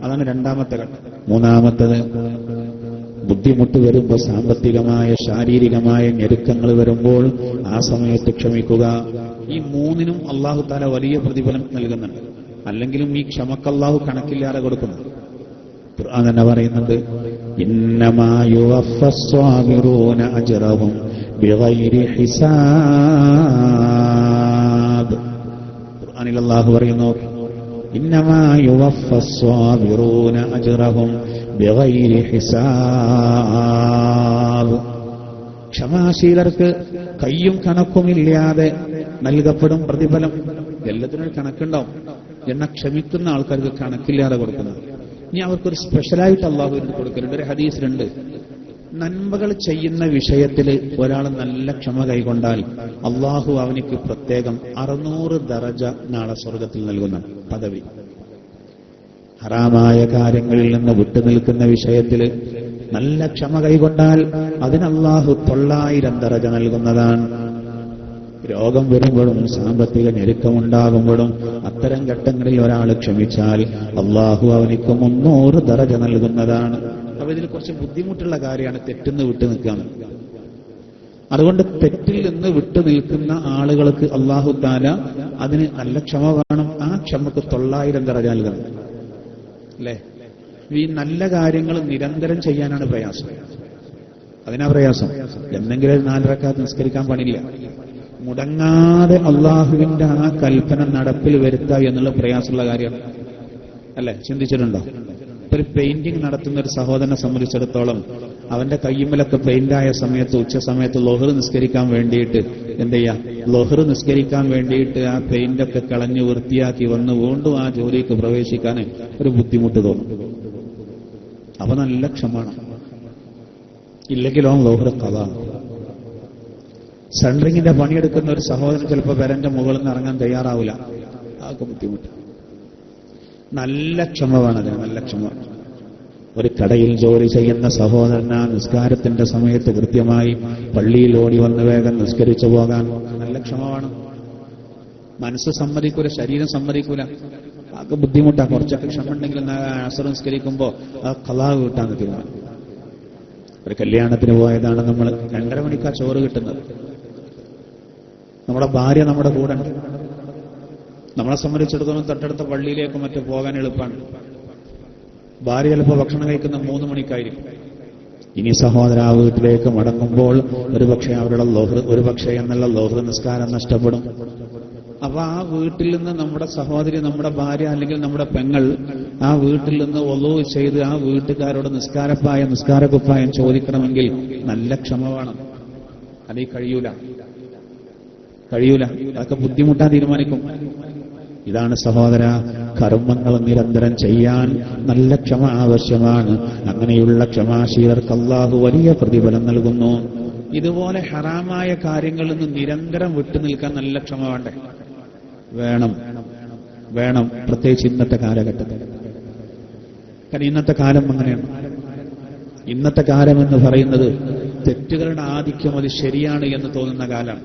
അതാണ് രണ്ടാമത്തെ ഘട്ടം. മൂന്നാമത്തത്, ബുദ്ധിമുട്ട് വരുമ്പോൾ, സാമ്പത്തികമായ ശാരീരികമായ ഞെരുക്കങ്ങൾ വരുമ്പോൾ ആ സമയത്ത് ക്ഷമിക്കുക. ഈ മൂന്നിനും അല്ലാഹു തആല വലിയ പ്രതിഫലം നൽകുന്നുണ്ട്. അല്ലെങ്കിലും ഈ ക്ഷമക്ക് അല്ലാഹു കണക്കില്ലാതെ കൊടുക്കുന്നു. ഖുർആൻ തന്നെ പറയുന്നുണ്ട്, ഇന്നമാ യുവഫസ്സാബിറൂന അജ്റഹും ബിഗൈരി ഹിസാബ്. ഖുർആനിൽ അല്ലാഹു പറയുന്നു, ഇന്നമാ യുവഫസ്സാബിറൂന അജ്റഹും ബിഗൈരി ഹിസാബ്. ക്ഷമാശീലർക്ക് കയ്യും കണക്കുമില്ലാതെ നൽകപ്പെടും പ്രതിഫലം. എല്ലാത്തിനും കണക്കുണ്ടാവും. എന്നാൽ ക്ഷമിക്കുന്ന ആൾക്കാർക്ക് കണക്കില്ലാതെ കൊടുക്കുന്നത്. ഇനി അവർക്കൊരു സ്പെഷ്യലായിട്ട് അല്ലാഹു കൊടുക്കലുണ്ട്. ഒരു ഹദീസിലുണ്ട്, നന്മകൾ ചെയ്യുന്ന വിഷയത്തിൽ ഒരാൾ നല്ല ക്ഷമ കൈകൊണ്ടാൽ അല്ലാഹു അവനിക്ക് പ്രത്യേകം 600 ദറജ നാളെ സ്വർഗത്തിൽ നൽകുന്ന പദവി. ഹറാമായ കാര്യങ്ങളിൽ നിന്ന് വിട്ടുനിൽക്കുന്ന വിഷയത്തിൽ നല്ല ക്ഷമ കൈകൊണ്ടാൽ അതിന് അല്ലാഹു 900 ദറജ നൽകുന്നതാണ്. രോഗം വരുമ്പോഴും സാമ്പത്തിക ഞെരുക്കമുണ്ടാകുമ്പോഴും അത്തരം ഘട്ടങ്ങളിൽ ഒരാൾ ക്ഷമിച്ചാൽ അല്ലാഹു അവനിക്ക് 300 ദറജ നൽകുന്നതാണ്. അപ്പൊ ഇതിൽ കുറച്ച് ബുദ്ധിമുട്ടുള്ള കാര്യമാണ് തെറ്റിന്ന് വിട്ടു നിൽക്കുക. അതുകൊണ്ട് തെറ്റിൽ നിന്ന് വിട്ടു നിൽക്കുന്ന ആളുകൾക്ക് അല്ലാഹു തആല അതിന് നല്ല ക്ഷമ വേണം. ആ ക്ഷമക്ക് 900 ദറജ നൽകണം. അല്ലേ? ഈ നല്ല കാര്യങ്ങൾ നിരന്തരം ചെയ്യാനാണ് പ്രയാസം. അതിനാ പ്രയാസം. എന്തെങ്കിലും 4 റക്അത്ത് നിസ്കരിക്കാൻ പണില്ല. മുടങ്ങാതെ അള്ളാഹുവിന്റെ ആ കൽപ്പന നടപ്പിൽ വരുത്തുക എന്നുള്ള പ്രയാസമുള്ള കാര്യമാണ്. അല്ലെ? ചിന്തിച്ചിട്ടുണ്ടോ? ഒരു പെയിന്റിംഗ് നടത്തുന്ന ഒരു സഹോദരനെ സംബന്ധിച്ചിടത്തോളം അവന്റെ കയ്യുമ്മലൊക്കെ പെയിന്റായ സമയത്ത്, ഉച്ച സമയത്ത് ലൊഹർ നിസ്കരിക്കാൻ വേണ്ടിയിട്ട് എന്ത് ചെയ്യാ, ലൊഹർ നിസ്കരിക്കാൻ വേണ്ടിയിട്ട് ആ പെയിന്റൊക്കെ കളഞ്ഞ് വൃത്തിയാക്കി വന്ന് വീണ്ടും ആ ജോലിക്ക് പ്രവേശിക്കാൻ ഒരു ബുദ്ധിമുട്ട് തോന്നും. അപ്പൊ നല്ല ക്ഷമാണ്. ഇല്ലെങ്കിലോ ലൊഹർ കഥാണ്. സെൻട്രിങ്ങിന്റെ പണിയെടുക്കുന്ന ഒരു സഹോദരൻ ചിലപ്പോൾ വരന്റെ മുകളിൽ നിന്ന് ഇറങ്ങാൻ തയ്യാറാവില്ല. അതൊക്കെ ബുദ്ധിമുട്ട്. നല്ല ക്ഷമ വേണം. നല്ല ക്ഷമ. ഒരു കടയിൽ ജോലി ചെയ്യുന്ന സഹോദരൻ ആ നിസ്കാരത്തിന്റെ സമയത്ത് കൃത്യമായി പള്ളിയിൽ ഓടി വന്ന് വേഗം നിസ്കരിച്ചു പോകാൻ നല്ല ക്ഷമ വേണം. മനസ്സ് സമ്മതിക്കൂല, ശരീരം സമ്മതിക്കൂല. അതൊക്കെ ബുദ്ധിമുട്ടാണ്. കുറച്ചൊക്കെ ക്ഷമ ഉണ്ടെങ്കിൽ അസർ നിസ്കരിക്കുമ്പോ ആ ഖളാ കിട്ടാന്ന് തീരുമാനം. ഒരു കല്യാണത്തിന് പോയതാണ് നമ്മൾ, 2:30 മണിക്കാ ചോറ് കിട്ടുന്നത്. നമ്മുടെ ഭാര്യ നമ്മുടെ കൂടെ ഉണ്ട്. നമ്മളെ സംബന്ധിച്ചിടത്തോളം തൊട്ടടുത്ത പള്ളിയിലേക്ക് മറ്റും പോകാൻ എളുപ്പമാണ്. ഭാര്യ ചിലപ്പോൾ ഭക്ഷണം കഴിക്കുന്ന 3 മണിക്കായിരിക്കും. ഇനി സഹോദര വീട്ടിലേക്ക് മടങ്ങുമ്പോൾ ഒരുപക്ഷെ അവരുടെ ഒരുപക്ഷെ എന്നുള്ള ലോഹർ നിസ്കാരം നഷ്ടപ്പെടും. അപ്പൊ ആ വീട്ടിൽ നിന്ന് നമ്മുടെ സഹോദരി, നമ്മുടെ ഭാര്യ അല്ലെങ്കിൽ നമ്മുടെ പെങ്ങൾ ആ വീട്ടിൽ നിന്ന് ഒളു ചെയ്ത് ആ വീട്ടുകാരോട് നിസ്കാരക്കുപ്പായം ചോദിക്കണമെങ്കിൽ നല്ല ക്ഷമ വേണം. അതീ കഴിയൂല. അതൊക്കെ ബുദ്ധിമുട്ടാൻ തീരുമാനിക്കും. ഇതാണ് സഹോദര, കർമ്മങ്ങൾ നിരന്തരം ചെയ്യാൻ നല്ല ക്ഷമ ആവശ്യമാണ്. അങ്ങനെയുള്ള ക്ഷമാശീലർക്ക് അല്ലാഹു വലിയ പ്രതിഫലം നൽകുന്നു. ഇതുപോലെ ഹറാമായ കാര്യങ്ങളിൽ നിന്ന് നിരന്തരം വിട്ടുനിൽക്കാൻ നല്ല ക്ഷമ വേണ്ടേ? വേണം. പ്രത്യേകിച്ച് ഇന്നത്തെ കാലഘട്ടത്തിൽ. കാരണം ഇന്നത്തെ കാലം അങ്ങനെയാണ്. ഇന്നത്തെ കാലം എന്ന് പറയുന്നത് തെറ്റുകളുടെ ആധിക്യം അത് ശരിയാണ് എന്ന് തോന്നുന്ന കാലമാണ്.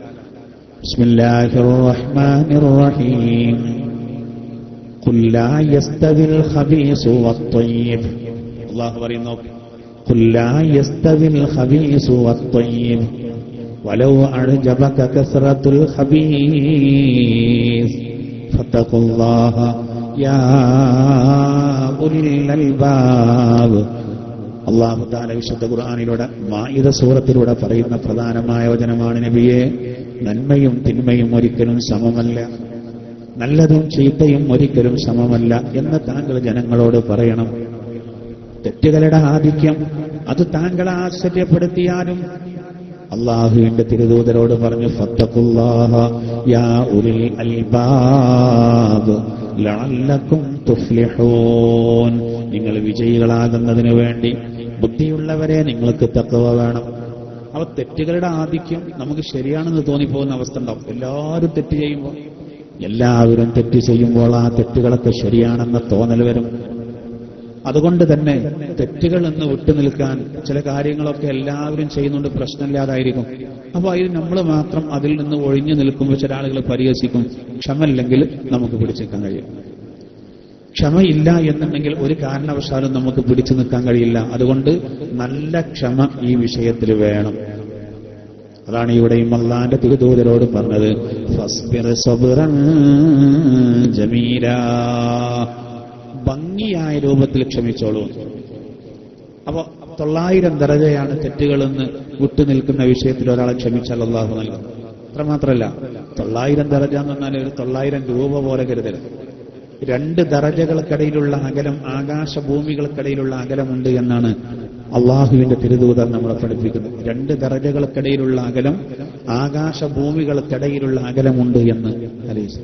ബിസ്മില്ലാഹിർ റഹ്മാനിർ റഹീം. ഖുൽ ലാ യസ്തവിൽ ഖബീസു വത്വയ്യിബ്. അല്ലാഹു പറയുന്നു, ഖുൽ ലാ യസ്തവിൽ ഖബീസു വത്വയ്യിബ് വലൗ അഅജബക കസ്റത്തുൽ ഖബീസ് ഫത്തഖുല്ലാഹ യാ ഉലിൽ അൽബാബ്. അല്ലാഹു തആല വിശുദ്ധ ഖുർആനിലൂടെ മാഇദ സൂറത്തിലൂടെ പറയുന്ന പ്രധാനമായ വചനമാണ്, നബിയെ, നന്മയും തിന്മയും ഒരിക്കലും സമമല്ല, നല്ലതും ചീത്തയും ഒരിക്കലും സമമല്ല എന്ന് താങ്കൾ ജനങ്ങളോട് പറയണം. തെറ്റുകളുടെ ആധിക്യം അത് താങ്കളെ ആശ്ചര്യപ്പെടുത്തിയാലും അല്ലാഹുവിന്റെ തിരുദൂതരോട് പറഞ്ഞു, ഫത്തഖുല്ലാഹ യാ ഉലിൽ അൽബാബ് ലഅല്ലകും തുഫ്ലിഹൂൻ. നിങ്ങൾ വിജയികളാകുന്നതിന് വേണ്ടി ബുദ്ധിയുള്ളവരെ നിങ്ങൾക്ക് തഖ്വ വേണം. അവ തെറ്റുകളുടെ ആധിക്യം നമുക്ക് ശരിയാണെന്ന് തോന്നിപ്പോകുന്ന അവസ്ഥ ഉണ്ടാവും. എല്ലാവരും തെറ്റ് ചെയ്യുമ്പോൾ ആ തെറ്റുകളൊക്കെ ശരിയാണെന്ന തോന്നൽ വരും. അതുകൊണ്ട് തന്നെ തെറ്റുകൾ എന്ന് വിട്ടുനിൽക്കാൻ ചില കാര്യങ്ങളൊക്കെ എല്ലാവരും ചെയ്യുന്നുണ്ട്, പ്രശ്നമില്ലാതായിരിക്കും. അപ്പൊ അതിൽ നമ്മൾ മാത്രം അതിൽ നിന്ന് ഒഴിഞ്ഞു നിൽക്കുമ്പോൾ ചില ആളുകൾ പരിഹസിക്കും. ക്ഷമല്ലെങ്കിൽ നമുക്ക് പിടിച്ചേക്കാൻ കഴിയും. ക്ഷമയില്ല എന്നുണ്ടെങ്കിൽ ഒരു കാരണവശാലും നമുക്ക് പിടിച്ചു നിൽക്കാൻ കഴിയില്ല. അതുകൊണ്ട് നല്ല ക്ഷമ ഈ വിഷയത്തിൽ വേണം. അതാണ് ഇവിടെയും അല്ലാഹുവിന്റെ തിരുദൂതരോട് പറഞ്ഞത്, ഫസ്ബിർ സബ്റൻ ജമീലാ, ഭംഗിയായ രൂപത്തിൽ ക്ഷമിച്ചോളൂ. അപ്പൊ 900 ദറജയാണ് തെറ്റുകളെന്ന് വിട്ടുനിൽക്കുന്ന വിഷയത്തിൽ ഒരാളെ ക്ഷമിച്ചാൽ അല്ലാഹു നൽകും. അത്രമാത്രമല്ല, 900 ദറജ എന്ന് പറഞ്ഞാൽ ഒരു 900 രൂപ പോലെ കരുതരുത്. 2 ദറജകൾക്കിടയിലുള്ള അകലം ആകാശഭൂമികൾക്കിടയിലുള്ള അകലമുണ്ട് എന്നാണ് അള്ളാഹുവിന്റെ തിരുദൂതർ നമ്മളെ പഠിപ്പിക്കുന്നത്. 2 ദറജകൾക്കിടയിലുള്ള അകലം ആകാശഭൂമികൾക്കിടയിലുള്ള അകലമുണ്ട് എന്ന് ഹദീസ്.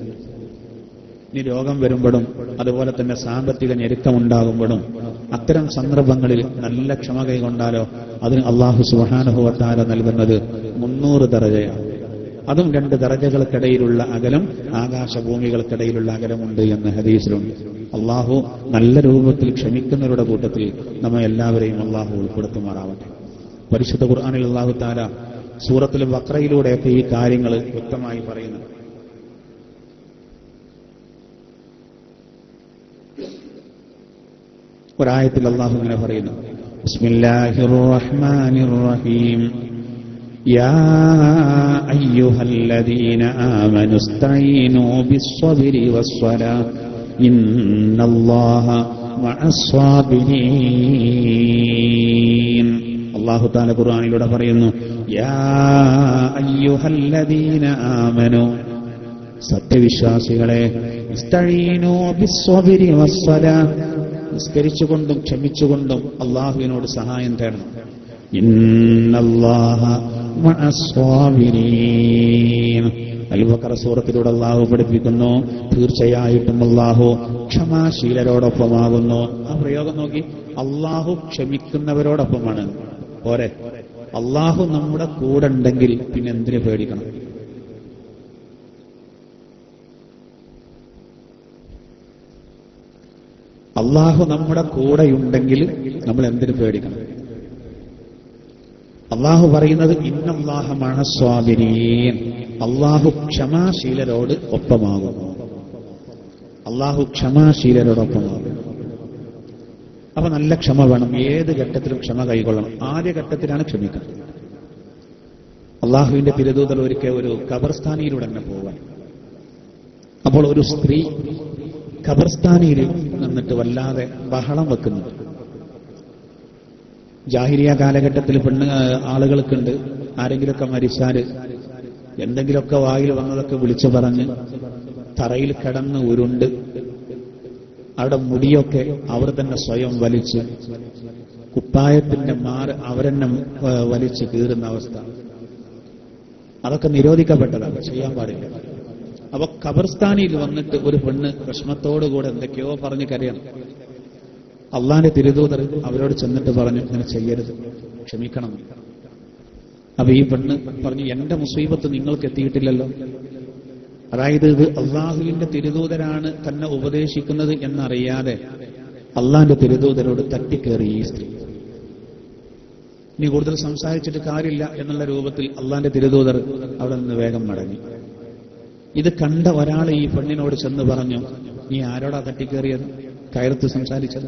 ഇനി രോഗം വരുമ്പോഴും അതുപോലെ തന്നെ സാമ്പത്തിക ഞെരുക്കമുണ്ടാകുമ്പോഴും അത്തരം സന്ദർഭങ്ങളിൽ നല്ല ക്ഷമ കൈകൊണ്ടാലോ അതിന് അല്ലാഹു സുബ്ഹാനഹു വ തആല നൽകുന്നത് 300 ദറജയാണ്. അതും 2 ദറജകൾക്കിടയിലുള്ള അകലം ആകാശഭൂമികൾക്കിടയിലുള്ള അകലമുണ്ട് എന്ന് ഹദീസിലുണ്ട്. അള്ളാഹു നല്ല രൂപത്തിൽ ക്ഷമിക്കുന്നവരുടെ കൂട്ടത്തിൽ നമ്മെ എല്ലാവരെയും അള്ളാഹു ഉൾപ്പെടുത്തുമാറാവട്ടെ. പരിശുദ്ധ ഖുർആനിൽ അല്ലാഹു തആല സൂറത്തുൽ ബഖറയിലൂടെയൊക്കെ ഈ കാര്യങ്ങൾ വ്യക്തമായി പറയുന്നു. ഒരായത്തിൽ അല്ലാഹു ഇങ്ങനെ പറയുന്നു, ബിസ്മില്ലാഹിർ റഹ്മാനിർ റഹീം, യാ അയ്യുഹല്ലദീന ആമനു ഇസ്തഈനൂ ബിസ്സബ്രി വസ്സലാ ഇന്നല്ലാഹ മഅസ്സാബിരീൻ. അല്ലാഹു തആല ഖുർആനിലൂടെ പറയുന്നു, യാ അയ്യുഹല്ലദീന ആമനു, സത്യവിശ്വാസികളെ, ഇസ്തഈനൂ ബിസ്സബ്രി വസ്സലാ, നിസ്കരിച്ചുകൊണ്ടും ക്ഷമിച്ചുകൊണ്ടും അള്ളാഹുവിനോട് സഹായം തേടണം. ഇന്നല്ലാഹ മഅസ്സാബിരീൻ. അൽ-ബഖറ സൂറത്തിലൂടെ അള്ളാഹു പഠിപ്പിക്കുന്നു, തീർച്ചയായിട്ടും അള്ളാഹു ക്ഷമാശീലരോടൊപ്പമാകുന്നു. ആ പ്രയോഗം നോക്കി, അള്ളാഹു ക്ഷമിക്കുന്നവരോടൊപ്പമാണ്. പോരെ, അള്ളാഹു നമ്മുടെ കൂടെ ഉണ്ടെങ്കിൽ പിന്നെ എന്തിനു പേടിക്കണം? അള്ളാഹു നമ്മുടെ കൂടെയുണ്ടെങ്കിൽ നമ്മൾ എന്തിനു പേടിക്കണം? അള്ളാഹു പറയുന്നത് ഇന്നല്ലാഹ മഅസ്സാബിരീൻ, അള്ളാഹു ക്ഷമാശീലരോട് ഒപ്പമാകുന്നു. അള്ളാഹു ക്ഷമാശീലരോടൊപ്പമാകുന്നു. അപ്പൊ നല്ല ക്ഷമ വേണം. ഏത് ഘട്ടത്തിലും ക്ഷമ കൈകൊള്ളണം. ആദ്യ ഘട്ടത്തിലാണ് ക്ഷമിക്കുന്നത്. അള്ളാഹുവിന്റെ തിരുദൂതർ ഒരിക്കൽ ഒരു ഖബർസ്ഥാനിയിലൂടെ തന്നെ പോവാൻ. അപ്പോൾ ഒരു സ്ത്രീ ഖബർസ്ഥാനിയിൽ നിന്നിട്ട് വല്ലാതെ ബഹളം വെക്കുന്നുണ്ട്. ജാഹിലിയ കാലഘട്ടത്തിൽ ആളുകൾക്കുണ്ട്, ആരെങ്കിലുമൊക്കെ മരിച്ചാല് എന്തെങ്കിലുമൊക്കെ വായിൽ വന്നതൊക്കെ വിളിച്ചു പറഞ്ഞ് തറയിൽ കിടന്ന് ഉരുണ്ട് അവിടെ മുടിയൊക്കെ അവർ തന്നെ സ്വയം വലിച്ച് കുപ്പായത്തിന്റെ മാറ് അവരെന്നെ വലിച്ച് കീറുന്ന അവസ്ഥ. അതൊക്കെ നിരോധിക്കപ്പെട്ടതാണ്, ചെയ്യാൻ പാടില്ല. അപ്പൊ ഖബർസ്ഥാനിയിൽ വന്നിട്ട് ഒരു പെണ്ണ് വിഷമത്തോടുകൂടെ എന്തൊക്കെയോ പറഞ്ഞ് കരയണം. അള്ളാന്റെ തിരുദൂതർ അവരോട് ചെന്നിട്ട് പറഞ്ഞു, ഇങ്ങനെ ചെയ്യരുത്, ക്ഷമിക്കണം. അപ്പൊ ഈ പെണ്ണ് പറഞ്ഞു, എന്റെ മുസീബത്ത് നിങ്ങൾക്ക് എത്തിയിട്ടില്ലല്ലോ. അതായത് ഇത് അള്ളാഹുവിന്റെ തിരുദൂതരാണ് തന്നെ ഉപദേശിക്കുന്നത് എന്നറിയാതെ അള്ളാന്റെ തിരുദൂതരോട് തട്ടിക്കേറി ഈ സ്ത്രീ. ഇനി കൂടുതൽ സംസാരിച്ചിട്ട് കാര്യമില്ല എന്നുള്ള രൂപത്തിൽ അള്ളാന്റെ തിരുദൂതർ അവിടെ നിന്ന് വേഗം മടങ്ങി. ഇത് കണ്ട ഒരാൾ ഈ പെണ്ണിനോട് ചെന്ന് പറഞ്ഞു, നീ ആരോടാ തട്ടിക്കേറിയത്, കയർത്ത് സംസാരിച്ചത്?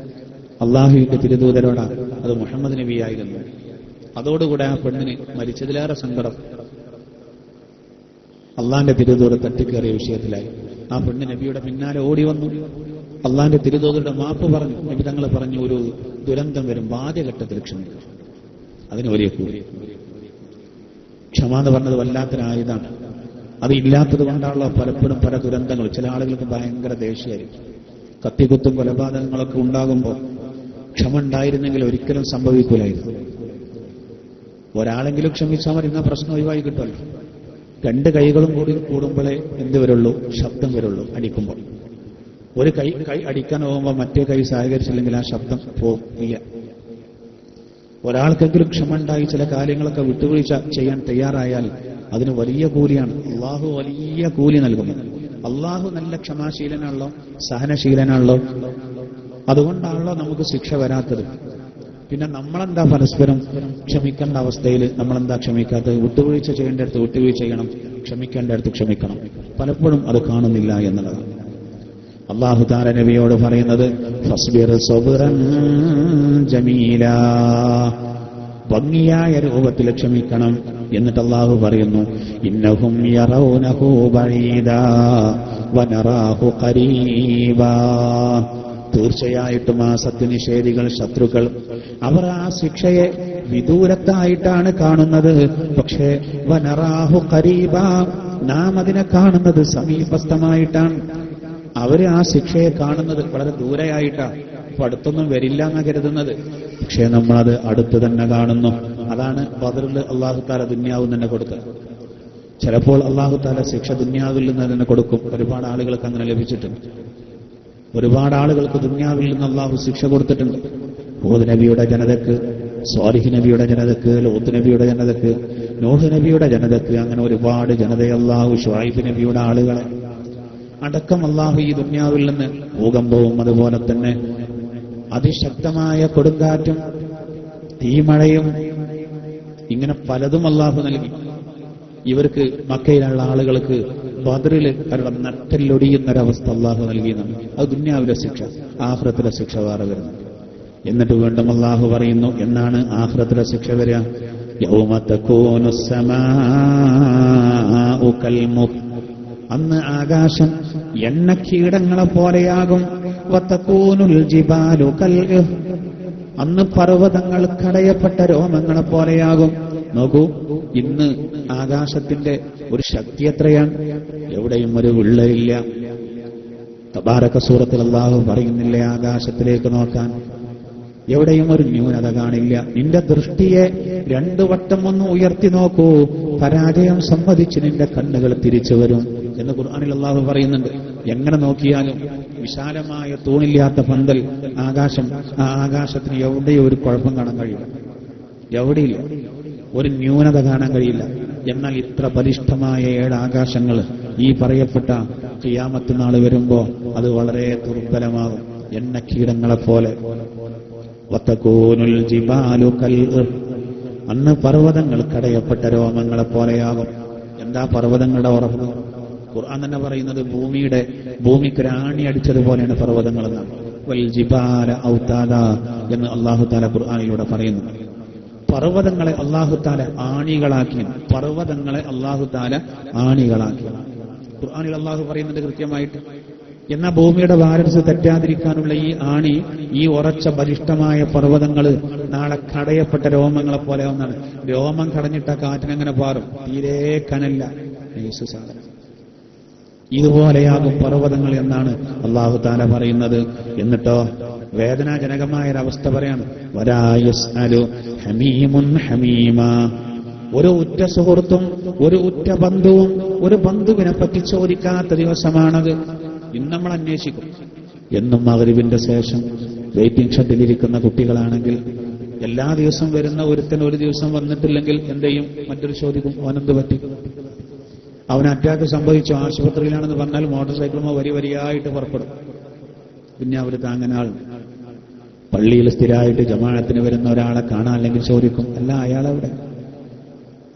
അള്ളാഹുവിന്റെ തിരുദൂതരോടാ. അത് മുഹമ്മദ് നബിയായിരുന്നു. അതോടുകൂടെ ആ പെണ്ണിന് മരിച്ചതിലേറെ സങ്കടം. അള്ളാന്റെ തിരുദൂതർ തട്ടിക്കേറിയ വിഷയത്തിലായി. ആ പെണ്ണ് നബിയുടെ പിന്നാലെ ഓടി വന്നു. അള്ളാന്റെ തിരുദൂതരുടെ മാപ്പ് പറഞ്ഞു. നബി തങ്ങൾ പറഞ്ഞു, ഒരു ദുരന്തം വരും, ആദ്യഘട്ടത്തിൽ ക്ഷമിക്കും, അതിന് വലിയ കൂലി. ക്ഷമ എന്ന് പറഞ്ഞത് വല്ലാത്തൊരായുധമാണ്. അത് ഇല്ലാത്തത് കൊണ്ടാണല്ലോ പലപ്പോഴും പല ദുരന്തങ്ങൾ. ചില ആളുകൾക്ക് ഭയങ്കര ദേഷ്യമായിരിക്കും. കത്തിക്കുത്തും കൊലപാതകങ്ങളൊക്കെ ഉണ്ടാകുമ്പോൾ ക്ഷമ ഉണ്ടായിരുന്നെങ്കിൽ ഒരിക്കലും സംഭവിക്കൂലായിരുന്നു. ഒരാളെങ്കിലും ക്ഷമിച്ചാൽ മതി, എന്നാൽ പ്രശ്നം ഒഴിവായി കിട്ടുമല്ലോ. 2 കൈകളും കൂടി കൂടുമ്പോഴേ എന്ത് വരുള്ളൂ? ശബ്ദം വരുള്ളൂ. അടിക്കുമ്പോൾ ഒരു കൈ അടിക്കാൻ പോകുമ്പോൾ മറ്റേ കൈ സഹകരിച്ചില്ലെങ്കിൽ ആ ശബ്ദം ഇല്ല. ഒരാൾക്കെങ്കിലും ക്ഷമ ഉണ്ടായി ചില കാര്യങ്ങളൊക്കെ വിട്ടുവീഴ്ച ചെയ്യാൻ തയ്യാറായാൽ അതിന് വലിയ കൂലിയാണ്. അള്ളാഹു വലിയ കൂലി നൽകുന്നത്. അള്ളാഹു നല്ല ക്ഷമാശീലനാണല്ലോ, സഹനശീലനാണല്ലോ. അതുകൊണ്ടാണല്ലോ നമുക്ക് ശിക്ഷ വരാത്തത്. പിന്നെ നമ്മളെന്താ പരസ്പരം ക്ഷമിക്കേണ്ട അവസ്ഥയിൽ നമ്മളെന്താ ക്ഷമിക്കാത്തത്? വിട്ടുവീഴ്ച ചെയ്യേണ്ടടുത്ത് വിട്ടുവീഴ്ച ചെയ്യണം, ക്ഷമിക്കേണ്ടടുത്ത് ക്ഷമിക്കണം. പലപ്പോഴും അത് കാണുന്നില്ല എന്നുള്ളതാണ്. അല്ലാഹു തആല നബിയോട് പറയുന്നത് ഫസ്ബിർ സബ്റൻ ജമീലാ, ഭംഗിയായ രൂപത്തിൽ ക്ഷമിക്കണം. എന്നിട്ട് അല്ലാഹു പറയുന്നു ഇന്നഹും യറൗനഹു ബഈദാ വനറാഹു ഖരീബാ, തീർച്ചയായിട്ടും ആ സത്യനിഷേധികൾ, ശത്രുക്കൾ, അവർ ആ ശിക്ഷയെ വിദൂരത്തായിട്ടാണ് കാണുന്നത്. പക്ഷേ വനറാഹു ഖരീബാ, നാം അതിനെ കാണുന്നത് സമീപസ്ഥമായിട്ടാണ്. അവര് ആ ശിക്ഷയെ കാണുന്നത് വളരെ ദൂരെയായിട്ടാണ്. അപ്പൊ അടുത്തൊന്നും വരില്ല എന്നാ കരുതുന്നത്. പക്ഷേ നമ്മളത് അടുത്ത് തന്നെ കാണുന്നു. അതാണ് ബദറിൽ അല്ലാഹു തആല ദുനിയാവിൽ തന്നെ കൊടുത്തത്. ചിലപ്പോൾ അല്ലാഹു തആല ശിക്ഷ ദുനിയാവിൽ നിന്ന് തന്നെ കൊടുക്കും. ഒരുപാട് ആളുകൾക്ക് അങ്ങനെ ലഭിച്ചിട്ടുണ്ട്. ഒരുപാട് ആളുകൾക്ക് ദുനിയാവിൽ നിന്ന് അല്ലാഹു ശിക്ഷ കൊടുത്തിട്ടുണ്ട്. ഹൂദ് നബിയുടെ ജനതക്ക്, സ്വാലിഹ് നബിയുടെ ജനതക്ക്, ലൂത്ത് നബിയുടെ ജനതക്ക്, നൂഹ് നബിയുടെ ജനതക്ക്, അങ്ങനെ ഒരുപാട് ജനതയെ അല്ലാഹു ശുഐബ് നബിയുടെ ആളുകളെ അടക്കം അല്ലാഹു ഈ ദുനിയാവിൽ നിന്ന് ഭൂകമ്പവും അതുപോലെ തന്നെ അതിശക്തമായ കൊടുങ്കാറ്റും തീമഴയും ഇങ്ങനെ പലതും അല്ലാഹു നൽകി. ഇവർക്ക് മക്കയിലുള്ള ആളുകൾക്ക് ബദറിൽ അവരുടെ നട്ടെല്ലൊടിയുന്നൊരവസ്ഥ അല്ലാഹു നൽകിയെന്നാണ്. അത് ദുനിയാവിലെ ശിക്ഷ. ആഖിറത്തിലെ ശിക്ഷ വേറെ വരുന്നു. എന്നിട്ട് വീണ്ടും അല്ലാഹു പറയുന്നു, എന്നാണ് ആഖിറത്തിലെ ശിക്ഷ വരിക? യൗമ തകൂനുസ് സമാഉ കൽമുഹ്, അന്ന് ആകാശം എണ്ണക്കീടങ്ങളെ പോലെയാകും. വതകൂനുൽ ജിബാലു കൽഇഹ്, അന്ന് പർവ്വതങ്ങൾ കടയപ്പെട്ട രോമങ്ങളെ പോലെയാകും. നോക്കൂ, ഇന്ന് ആകാശത്തിന്റെ ഒരു ശക്തി എത്രയാണ്? എവിടെയും ഒരു വിള്ളലില്ല. തബാരക സൂറത്തിൽ അല്ലാഹു പറയുന്നില്ലേ ആകാശത്തിലേക്ക് നോക്കാൻ? എവിടെയും ഒരു ന്യൂനത കാണില്ല. നിന്റെ ദൃഷ്ടിയെ 2 വട്ടം ഒന്ന് ഉയർത്തി നോക്കൂ, പരാജയം സമ്മതിച്ച് നിന്റെ കണ്ണുകൾ തിരിച്ചു വരും എന്ന് ഖുർആനിൽ അല്ലാഹു പറയുന്നുണ്ട്. എങ്ങനെ നോക്കിയാലും വിശാലമായ തൂണില്ലാത്ത പന്തൽ ആകാശം, ആ ആകാശത്തിന് എവിടെയും ഒരു കുഴപ്പം കാണാൻ കഴിയില്ല. എവിടെയില്ല, ഒരു ന്യൂനത കാണാൻ കഴിയില്ല. എന്നാൽ ഇത്ര ബലിഷ്ഠമായ 7 ആകാശങ്ങൾ ഈ പറയപ്പെട്ട ഖിയാമത്ത് നാൾ വരുമ്പോ അത് വളരെ ദുർബലമാകും, എണ്ണക്കീടങ്ങളെപ്പോലെ. വതകൂനുൽ ജിബാലു കൽഇഹ്, അന്ന് പർവ്വതങ്ങൾ കടയപ്പെട്ട രോമങ്ങളെ പോലെയാകും. എന്താ പർവ്വതങ്ങളുടെ ഉറപ്പ്? ഖുർആൻ തന്നെ പറയുന്നത് ഭൂമിക്ക് രാണി അടിച്ചതുപോലെയാണ് പർവ്വതങ്ങൾ എന്നാണ്. വൽ ജിബാല ഔതാദ എന്ന് അല്ലാഹു തആല ഖുർആനിലൂടെ പറയുന്നു. പർവ്വതങ്ങളെ അല്ലാഹു തആല ആണികളാക്കി. പർവ്വതങ്ങളെ അല്ലാഹു തആല ആണികളാക്കി ഖുർആനിൽ അല്ലാഹു പറയുന്നുണ്ട് കൃത്യമായിട്ട്. എന്നാൽ ഭൂമിയുടെ ഭാരസ് തെറ്റാതിരിക്കാനുള്ള ഈ ആണി, ഈ ഉറച്ച ബലിഷ്ഠമായ പർവ്വതങ്ങൾ നാളെ കടയപ്പെട്ട രോമങ്ങളെ പോലെ ഒന്നാണ്. രോമം കടഞ്ഞിട്ട കാറ്റിനങ്ങനെ പാറും, തീരെ കനല്ല, നൈസ് സാധനം. ഇതുപോലെയാകും പർവ്വതങ്ങൾ എന്നാണ് അല്ലാഹു തആല പറയുന്നത്. എന്നിട്ടോ വേദനാജനകമായൊരവസ്ഥ പറയാണ്. വലാ യസ്അലു ഹമീമുൻ ഹമീമാ, ഒരു ഉറ്റ സുഹൃത്തും ഒരു ഉറ്റ ബന്ധുവും ഒരു ബന്ധുവിനെ പറ്റി ചോദിക്കാത്ത ദിവസമാണത്. ഇന്ന് നമ്മൾ അന്വേഷിക്കും. എന്നും മഗ്രിബിന്റെ ശേഷം വെയിറ്റിംഗ് ഷെഡിലിരിക്കുന്ന കുട്ടികളാണെങ്കിൽ എല്ലാ ദിവസവും വരുന്ന ഒരുത്തന് ഒരു ദിവസം വന്നിട്ടില്ലെങ്കിൽ എന്ത് ചെയ്യും? മറ്റൊരു ചോദിക്കും, അവനെന്ത് പറ്റി? അവന് അറ്റാക്ക് സംഭവിച്ചു, ആശുപത്രിയിലാണെന്ന് പറഞ്ഞാൽ മോട്ടോർ സൈക്കിളുമോ വരിയായിട്ട് പുറപ്പെടും. പിന്നെ അവർ താങ്ങനെ ആൾ. പള്ളിയിൽ സ്ഥിരമായിട്ട് ജമാഅത്തിന് വരുന്ന ഒരാളെ കാണാൻ അല്ലെങ്കിൽ ചോദിക്കും, അല്ല അയാളെവിടെ?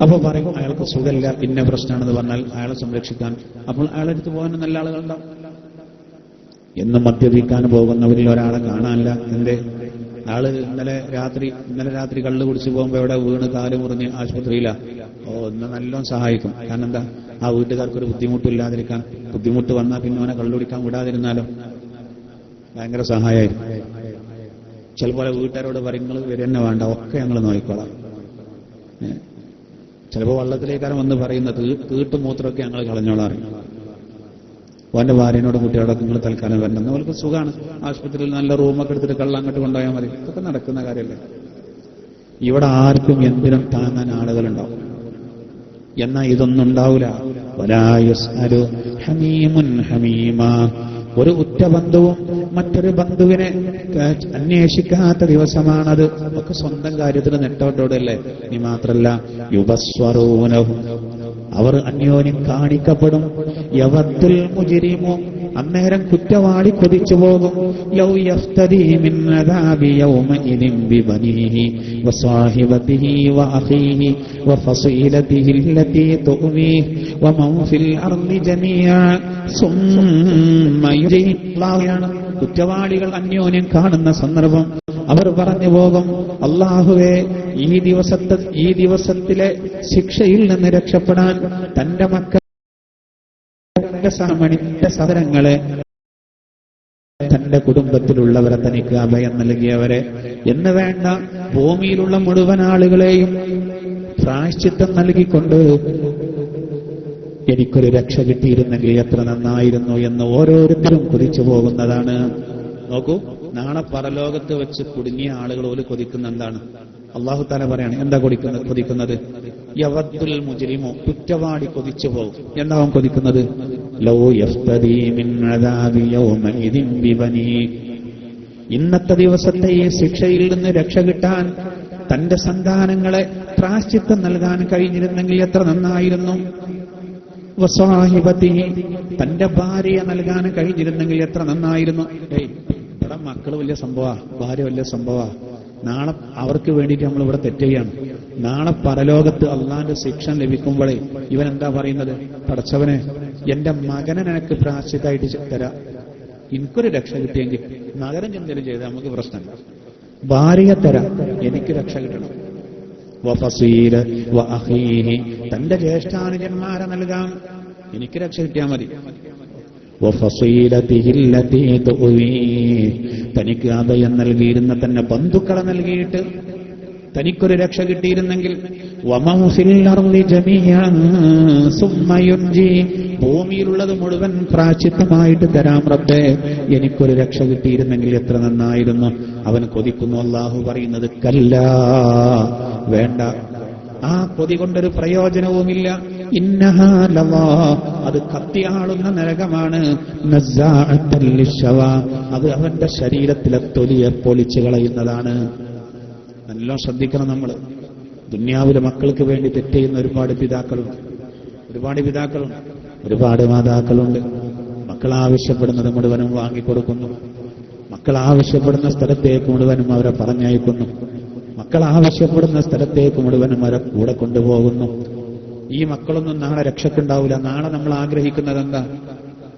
അപ്പൊ പറയും അയാൾക്ക് സുഖമില്ല, ഇന്ന പ്രശ്നമാണെന്ന് പറഞ്ഞാൽ അയാളെ സംരക്ഷിക്കാൻ. അപ്പോൾ അയാളെ അടുത്ത് പോകാൻ നല്ല ആളുകളുണ്ടാവും. എന്നും മദ്യപിക്കാൻ പോകുന്നവരിൽ ഒരാളെ കാണാനില്ല. എന്തേ? ആള് ഇന്നലെ രാത്രി കള്ള് കുടിച്ചു പോകുമ്പോ എവിടെ വീണ് കാല് മുറിഞ്ഞ് ആശുപത്രിയിലാ. ഇന്ന് നല്ലോണം സഹായിക്കും. കാരണം എന്താ? ആ വീട്ടുകാർക്കൊരു ബുദ്ധിമുട്ടില്ലാതിരിക്കാൻ. ബുദ്ധിമുട്ട് വന്നാൽ പിന്നെ അവനെ കള്ളു കുടിക്കാൻ വിടാതിരുന്നാലോ ഭയങ്കര സഹായമായിരിക്കും. ചിലപ്പോൾ വീട്ടുകാരോട് പറയും, നിങ്ങൾ വരുന്ന വേണ്ട, ഒക്കെ ഞങ്ങൾ നോക്കിക്കോളാം. ചിലപ്പോൾ വള്ളത്തിലേക്കാരും വന്ന് പറയുന്നത് തീട്ടും മൂത്രമൊക്കെ ഞങ്ങൾ കളഞ്ഞോളാം. ഓന്റെ ഭാര്യനോടും കുട്ടികളോടൊക്കെ നിങ്ങൾ തൽക്കാലം വരണമെന്ന് അവർക്ക് സുഖമാണ്. ആശുപത്രിയിൽ നല്ല റൂമൊക്കെ എടുത്തിട്ട് കള്ളം അങ്ങോട്ട് കൊണ്ടുപോയാൽ മതി. ഇതൊക്കെ നടക്കുന്ന കാര്യമല്ലേ? ഇവിടെ ആർക്കും എന്തിനും താങ്ങാൻ ആളുകളുണ്ടാവും. എന്നാൽ ഇതൊന്നും ഉണ്ടാവില്ല. വലാ യസ്അലു ഹമീമുൻ ഹമീമാ, ഒരു ഉറ്റ ബന്ധുവും മറ്റൊരു ബന്ധുവിനെ അന്വേഷിക്കാത്ത ദിവസമാണത്. ഒക്കെ സ്വന്തം കാര്യത്തിന് നെട്ടോട്ടോടല്ലേ. ഇനി മാത്രല്ല യുബസ്വറൂനഹും, അവർ അന്യോന്യം കാണിക്കപ്പെടും. യവത്തുൽ മുജ്രിമു, അന്നേരം കുറ്റവാളി കൊതിച്ചു പോകും. ലൗ യഫ്തദി മിൻ അദാബി യൗമഇദിൻ ബിബനീഹി വസാഹിബതിഹി വഅഖീഹി വഫസീലതിഹി അല്ലതി തുഅമീഹി വമൻ ഫിൽ അർളി ജമീഅ സുമ്മ യുജീബുള്ളാഹു. കുറ്റവാളികൾ അന്യോന്യം കാണുന്ന സന്ദർഭം അവർ പറഞ്ഞു പോകും, അല്ലാഹുവേ, ഈ ദിവസത്തിലെ ശിക്ഷയിൽ നിന്ന് രക്ഷപ്പെടാൻ തന്റെ മക്കളുടെ സഹോദരങ്ങളെ, തന്റെ കുടുംബത്തിലുള്ളവരെ തനിക്ക് അഭയം നൽകിയവരെ എന്ന് വേണ്ട ഭൂമിയിലുള്ള മുഴുവൻ ആളുകളെയും പ്രായശ്ചിത്തം നൽകിക്കൊണ്ട് എനിക്കൊരു രക്ഷ കിട്ടിയിരുന്നെങ്കിൽ എത്ര നന്നായിരുന്നു എന്ന് ഓരോരുത്തരും കൊതിച്ചു പോകുന്നതാണ്. നോക്കൂ, നാളെ പരലോകത്ത് വെച്ച് കുടുങ്ങിയ ആളുകൾ പോലും കൊതിക്കുന്ന എന്താണ്? അല്ലാഹു തആല പറയാണ്, എന്താ കൊതിക്കുന്നത്? യവദ്ദുൽ മുജ്രിമു, കുറ്റവാളി കൊതിച്ചു പോകും. എന്താവും കൊതിക്കുന്നത്? ലൗ യഫ്തദി മിൻ അദാബി യൗമഇദിൻ ബിബനീ. ഇന്നത്തെ ദിവസത്തെ ഈ ശിക്ഷയിൽ നിന്ന് രക്ഷ കിട്ടാൻ തന്റെ സന്താനങ്ങളെ പ്രായശ്ചിത്തം നൽകാൻ കഴിഞ്ഞിരുന്നെങ്കിൽ എത്ര നന്നായിരുന്നു. വസാഹിബതിഹി, തന്റെ ഭാര്യയെ നൽകാൻ കഴിഞ്ഞിരുന്നെങ്കിൽ എത്ര നന്നായിരുന്നു. ഇവിടെ മക്കള് വലിയ സംഭവ, ഭാര്യ വലിയ സംഭവ. നാളെ അവർക്ക് വേണ്ടിയിട്ട് നമ്മൾ ഇവിടെ തെറ്റ് ചെയ്യാണ്. നാളെ പരലോകത്ത് അള്ളാന്റെ ശിക്ഷ ലഭിക്കുമ്പോഴേ ഇവൻ എന്താ പറയുന്നത്? പടച്ചവനെ, എന്റെ മകനെ നിനക്ക് പ്രായശ്ചിത്തമായിട്ട് തരാം, എനിക്കൊരു രക്ഷ കിട്ടിയെങ്കിൽ. മകനെ ചിന്തനം ചെയ്ത് നമുക്ക് പ്രശ്നമില്ല. ഭാര്യയെ തരാം, എനിക്ക് രക്ഷ കിട്ടണം. വഫസീല വഅഖീഹി, തന്റെ ജ്യേഷ്ഠാനുജന്മാരെ നൽകാം, എനിക്ക് രക്ഷ കിട്ടിയാൽ മതി. വഫസീലതിഹി അല്ലതി തുഅവീ, തനിക്ക് അഭയം നൽകിയിരുന്ന തന്നെ ബന്ധുക്കളെ നൽകിയിട്ട് തനിക്കൊരു രക്ഷ കിട്ടിയിരുന്നെങ്കിൽ. വമൻ ഫിൽ അർളി ജമീഅൻ സുമ്മ യുൻജി, ഭൂമിയിലുള്ളത് മുഴുവൻ പ്രായശ്ചിത്തമായിട്ട് തരാം റബ്ബേ, എനിക്കൊരു രക്ഷ കിട്ടിയിരുന്നെങ്കിൽ എത്ര നന്നായിരുന്നു. അവൻ കൊതിക്കുന്നു. അല്ലാഹു പറയുന്നത്, കല്ലാ, വേണ്ട, ആ കൊതി കൊണ്ടൊരു പ്രയോജനവുമില്ല. ഇന്നഹാ ലവാ, അത് കത്തിയാളുന്ന നരകമാണ്. നസ്സാഅത്തൻ ലിശ്ശവാ, അത് അവന്റെ ശരീരത്തിലെ തൊലിയെ പൊളിച്ചു കളയുന്നതാണ്. നല്ല ശ്രദ്ധിക്കണം നമ്മൾ. ദുനിയാവിലെ മക്കൾക്ക് വേണ്ടി തെറ്റ് ചെയ്യുന്ന ഒരുപാട് പിതാക്കളുണ്ട്, ഒരുപാട് മാതാക്കളുണ്ട്. മക്കൾ ആവശ്യപ്പെടുന്നത് മുഴുവനും വാങ്ങിക്കൊടുക്കുന്നു. മക്കൾ ആവശ്യപ്പെടുന്ന സ്ഥലത്തേക്ക് മുഴുവനും അവരെ പറഞ്ഞയക്കുന്നു. മക്കൾ ആവശ്യപ്പെടുന്ന സ്ഥലത്തേക്ക് മുഴുവനും അവരെ കൂടെ കൊണ്ടുപോകുന്നു. ഈ മക്കളൊന്നും നാളെ രക്ഷക്കുണ്ടാവില്ല. നാളെ നമ്മൾ ആഗ്രഹിക്കുന്നത് എന്താ?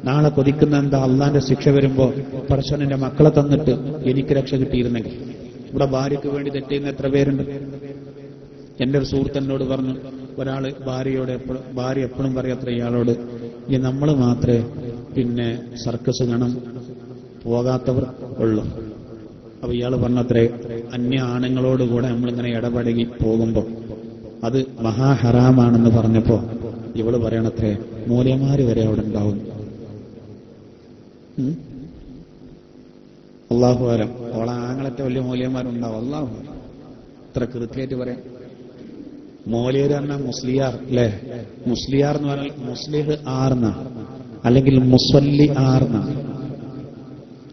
നാളെ കൊതിക്കുന്ന എന്താ? അള്ളാന്റെ ശിക്ഷ വരുമ്പോ പടച്ചവന്റെ മക്കളെ തന്നിട്ട് എനിക്ക് രക്ഷ കിട്ടിയിരുന്നെങ്കിൽ. ഇവിടെ ഭാര്യയ്ക്ക് വേണ്ടി തെറ്റുന്ന എത്ര പേരുണ്ട്? എന്റെ ഒരു സുഹൃത്തെന്നോട് പറഞ്ഞു, ഒരാള് ഭാര്യ എപ്പോഴും പറയത്ര ഇയാളോട്, ഈ നമ്മൾ മാത്രമേ സർക്കസ് കാണാൻ പോകാത്തവർ ഉള്ളൂ. അപ്പൊ ഇയാൾ പറഞ്ഞത്രേ, അന്യ ആണുങ്ങളോടുകൂടെ നമ്മളിങ്ങനെ ഇടപഴകി പോകുമ്പോ അത് മഹാഹറാമാണെന്ന് പറഞ്ഞപ്പോ ഇവള് പറയണത്രേ, മൂല്യമാര് വരെ അവിടെ ഉണ്ടാവും. അള്ളാഹു ആലം, അവളെ ആങ്ങളത്തെ വലിയ മൂല്യന്മാരുണ്ടാവും. അള്ളാഹു ഇത്ര കൃത്യമായിട്ട് പറയാം. മൂല്യര് പറഞ്ഞാൽ മുസ്ലിയാർ അല്ലേ? മുസ്ലിയാർ എന്ന് പറഞ്ഞാൽ മുസ്ലിഹ് ആർന്ന, അല്ലെങ്കിൽ മുസല്ലി ആർന്ന.